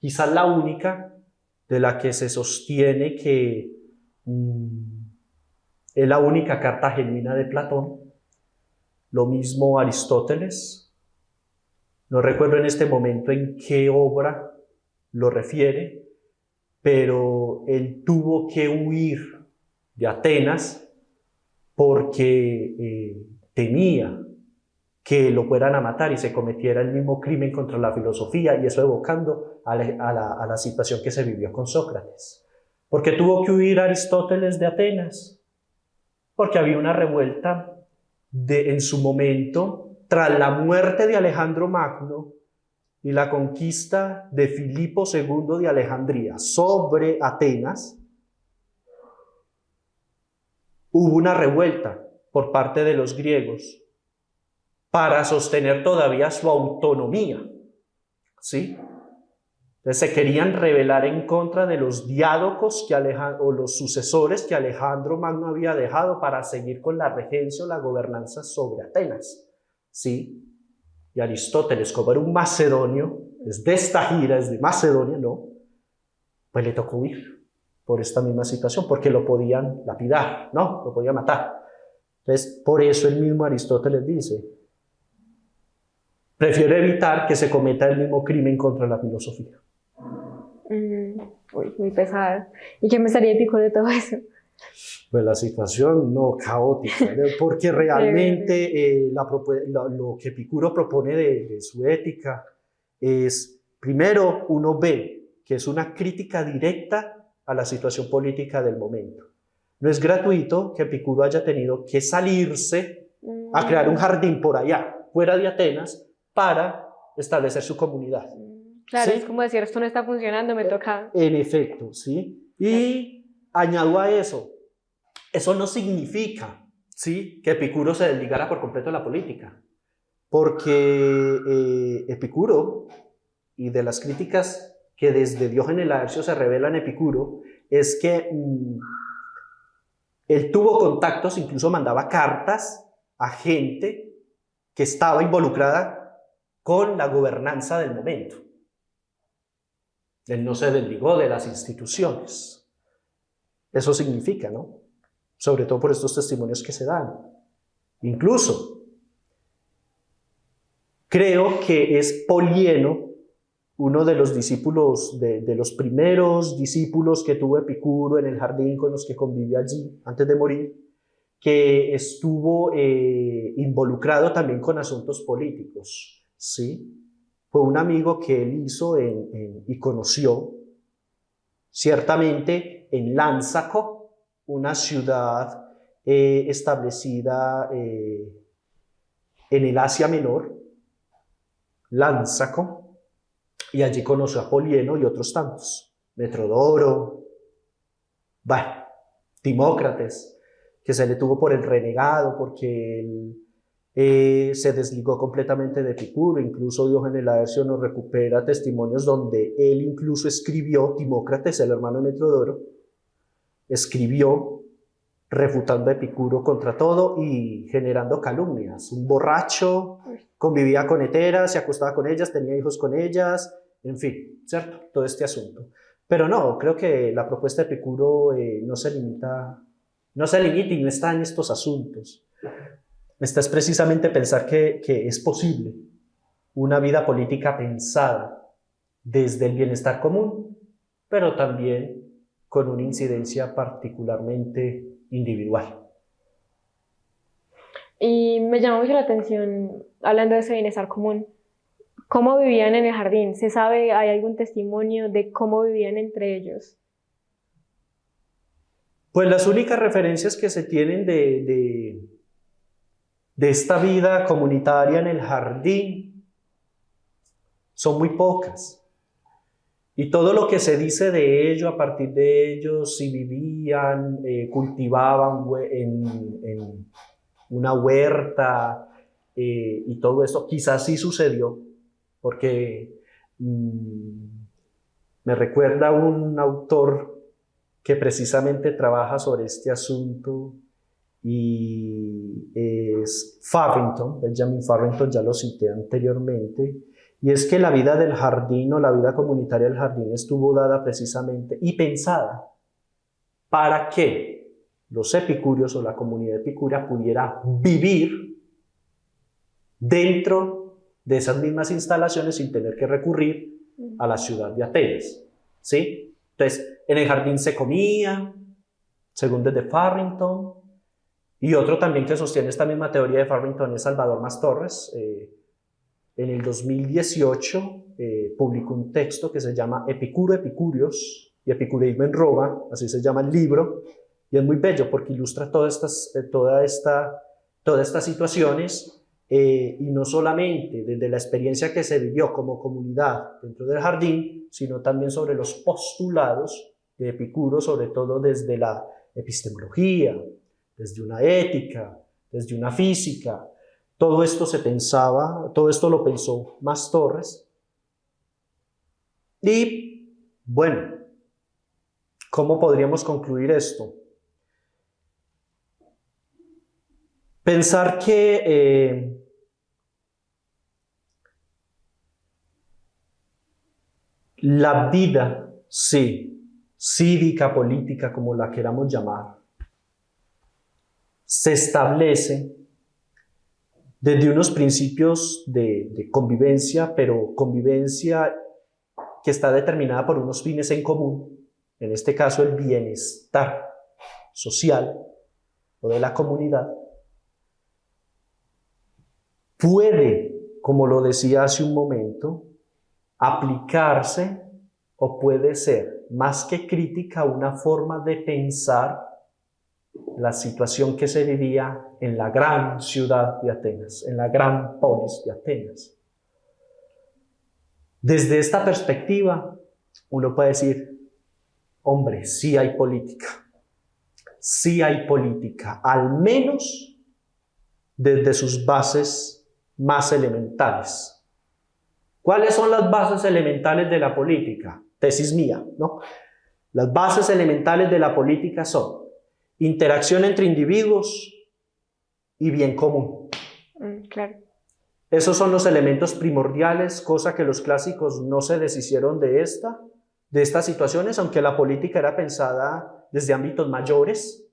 Speaker 2: quizás la única, de la que se sostiene que es la única carta genuina de Platón. Lo mismo Aristóteles, no recuerdo en este momento en qué obra lo refiere, pero él tuvo que huir de Atenas porque temía que lo fueran a matar y se cometiera el mismo crimen contra la filosofía, y eso evocando a la situación que se vivió con Sócrates. ¿Por qué tuvo que huir Aristóteles de Atenas? Porque había una revuelta en su momento, tras la muerte de Alejandro Magno y la conquista de Filipo II de Alejandría sobre Atenas, hubo una revuelta por parte de los griegos para sostener todavía su autonomía, ¿sí? Entonces se querían rebelar en contra de los diádocos o los sucesores que Alejandro Magno había dejado para seguir con la regencia o la gobernanza sobre Atenas, ¿sí? Y Aristóteles, como era un macedonio, es de esta gira, es de Macedonia, ¿no? Pues le tocó huir por esta misma situación, porque lo podían lapidar, ¿no? Lo podían matar. Entonces, por eso el mismo Aristóteles dice: prefiero evitar que se cometa el mismo crimen contra la filosofía.
Speaker 1: Uy, muy pesada. ¿Y qué me estaría Epicuro de todo eso?
Speaker 2: Pues la situación no caótica, porque realmente lo que Epicuro propone de su ética es, primero, uno ve que es una crítica directa a la situación política del momento. No es gratuito que Epicuro haya tenido que salirse a crear un jardín por allá, fuera de Atenas, para establecer su comunidad.
Speaker 1: Claro,
Speaker 2: ¿sí?
Speaker 1: es como decir, esto no está funcionando, me toca.
Speaker 2: En efecto, ¿sí? Y añado a eso no significa, ¿sí?, que Epicuro se desligara por completo de la política, porque Epicuro, y de las críticas que desde Diógenes Laercio se revelan en Epicuro, es que él tuvo contactos, incluso mandaba cartas a gente que estaba involucrada con la gobernanza del momento. Él no se desligó de las instituciones. Eso significa, ¿no? Sobre todo por estos testimonios que se dan. Incluso, creo que es Polieno, uno de los discípulos, de los primeros discípulos que tuvo Epicuro en el jardín con los que convivió allí antes de morir, que estuvo involucrado también con asuntos políticos, ¿sí? Fue un amigo que él hizo y conoció ciertamente en Lánsaco, una ciudad establecida en el Asia Menor, Lánsaco, y allí conoció a Polieno y otros tantos, Metrodoro, bueno, Timócrates, que se le tuvo por el renegado, porque él se desligó completamente de Epicuro. Incluso Diógenes Laercio nos recupera testimonios donde él incluso escribió, Timócrates, el hermano de Metrodoro, escribió refutando a Epicuro contra todo y generando calumnias. Un borracho, convivía con heteras, se acostaba con ellas, tenía hijos con ellas, en fin, ¿cierto? Todo este asunto. Pero no, creo que la propuesta de Epicuro no se limita y no está en estos asuntos. Esta es precisamente pensar que es posible una vida política pensada desde el bienestar común, pero también con una incidencia particularmente individual.
Speaker 1: Y me llama mucho la atención, hablando de ese bienestar común, ¿cómo vivían en el jardín? ¿Se sabe, hay algún testimonio de cómo vivían entre ellos?
Speaker 2: Pues las únicas referencias que se tienen de esta vida comunitaria en el jardín son muy pocas. Y todo lo que se dice de ello, a partir de ellos, si vivían, cultivaban en una huerta y todo esto, quizás sí sucedió, porque me recuerda un autor que precisamente trabaja sobre este asunto y es Farrington, Benjamin Farrington, ya lo cité anteriormente, y es que la vida del jardín o la vida comunitaria del jardín estuvo dada precisamente y pensada para que los epicúreos o la comunidad epicúrea pudiera vivir dentro de esas mismas instalaciones sin tener que recurrir a la ciudad de Atenas, ¿sí? Entonces, en el jardín se comía, según desde Farrington, y otro también que sostiene esta misma teoría de Farrington es Salvador Mas Torres. En el 2018 publicó un texto que se llama Epicuro, Epicúreos y Epicureísmo en Roma, así se llama el libro, y es muy bello porque ilustra todas estas situaciones, y no solamente desde la experiencia que se vivió como comunidad dentro del jardín, sino también sobre los postulados de Epicuro, sobre todo desde la epistemología, desde una ética, desde una física. Todo esto se pensaba, todo esto lo pensó Mas Torres. Y bueno, ¿cómo podríamos concluir esto? Pensar que la vida, sí, cívica, política, como la queramos llamar, se establece desde unos principios de convivencia, pero convivencia que está determinada por unos fines en común, en este caso el bienestar social o de la comunidad, puede, como lo decía hace un momento, aplicarse o puede ser, más que crítica, una forma de pensar la situación que se vivía en la gran ciudad de Atenas, en la gran polis de Atenas. Desde esta perspectiva, uno puede decir, hombre, sí hay política, al menos desde sus bases más elementales. ¿Cuáles son las bases elementales de la política? Tesis mía, ¿no? Las bases elementales de la política son interacción entre individuos y bien común.
Speaker 1: Claro.
Speaker 2: Esos son los elementos primordiales, cosa que los clásicos no se deshicieron de estas situaciones, aunque la política era pensada desde ámbitos mayores,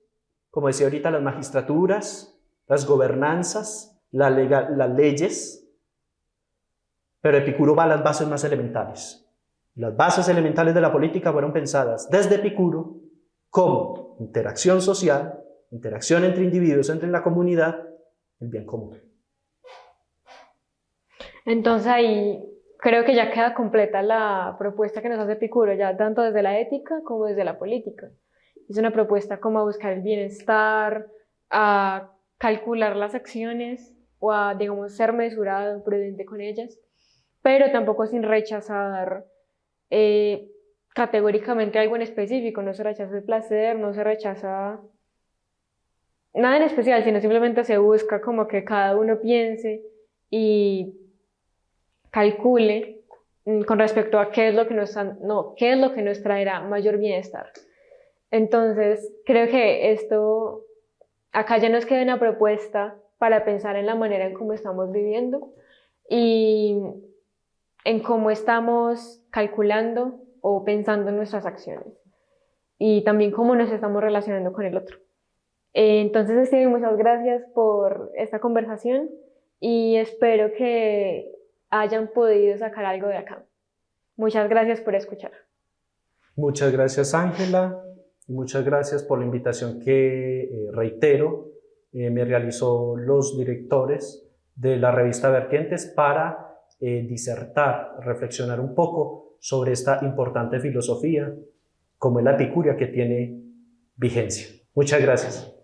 Speaker 2: como decía ahorita, las magistraturas, las gobernanzas, las leyes, pero Epicuro va a las bases más elementales. Las bases elementales de la política fueron pensadas desde Epicuro como interacción social, interacción entre individuos, entre la comunidad, el bien común.
Speaker 1: Entonces ahí creo que ya queda completa la propuesta que nos hace Epicuro, ya tanto desde la ética como desde la política. Es una propuesta como a buscar el bienestar, a calcular las acciones o a, digamos, ser mesurado, prudente con ellas, pero tampoco sin rechazar eh, categóricamente algo en específico. No se rechaza el placer, no se rechaza nada en especial, sino simplemente se busca como que cada uno piense y calcule con respecto a qué es lo que no, qué es lo que nos traerá mayor bienestar. Entonces, creo que esto, acá ya nos queda una propuesta para pensar en la manera en cómo estamos viviendo y en cómo estamos calculando o pensando en nuestras acciones y también cómo nos estamos relacionando con el otro. Entonces, Steven, muchas gracias por esta conversación y espero que hayan podido sacar algo de acá. Muchas gracias por escuchar.
Speaker 2: Muchas gracias, Ángela. Muchas gracias por la invitación que, reitero, me realizó los directores de la revista Vertientes para disertar, reflexionar un poco sobre esta importante filosofía como es la epicuria que tiene vigencia. Muchas gracias.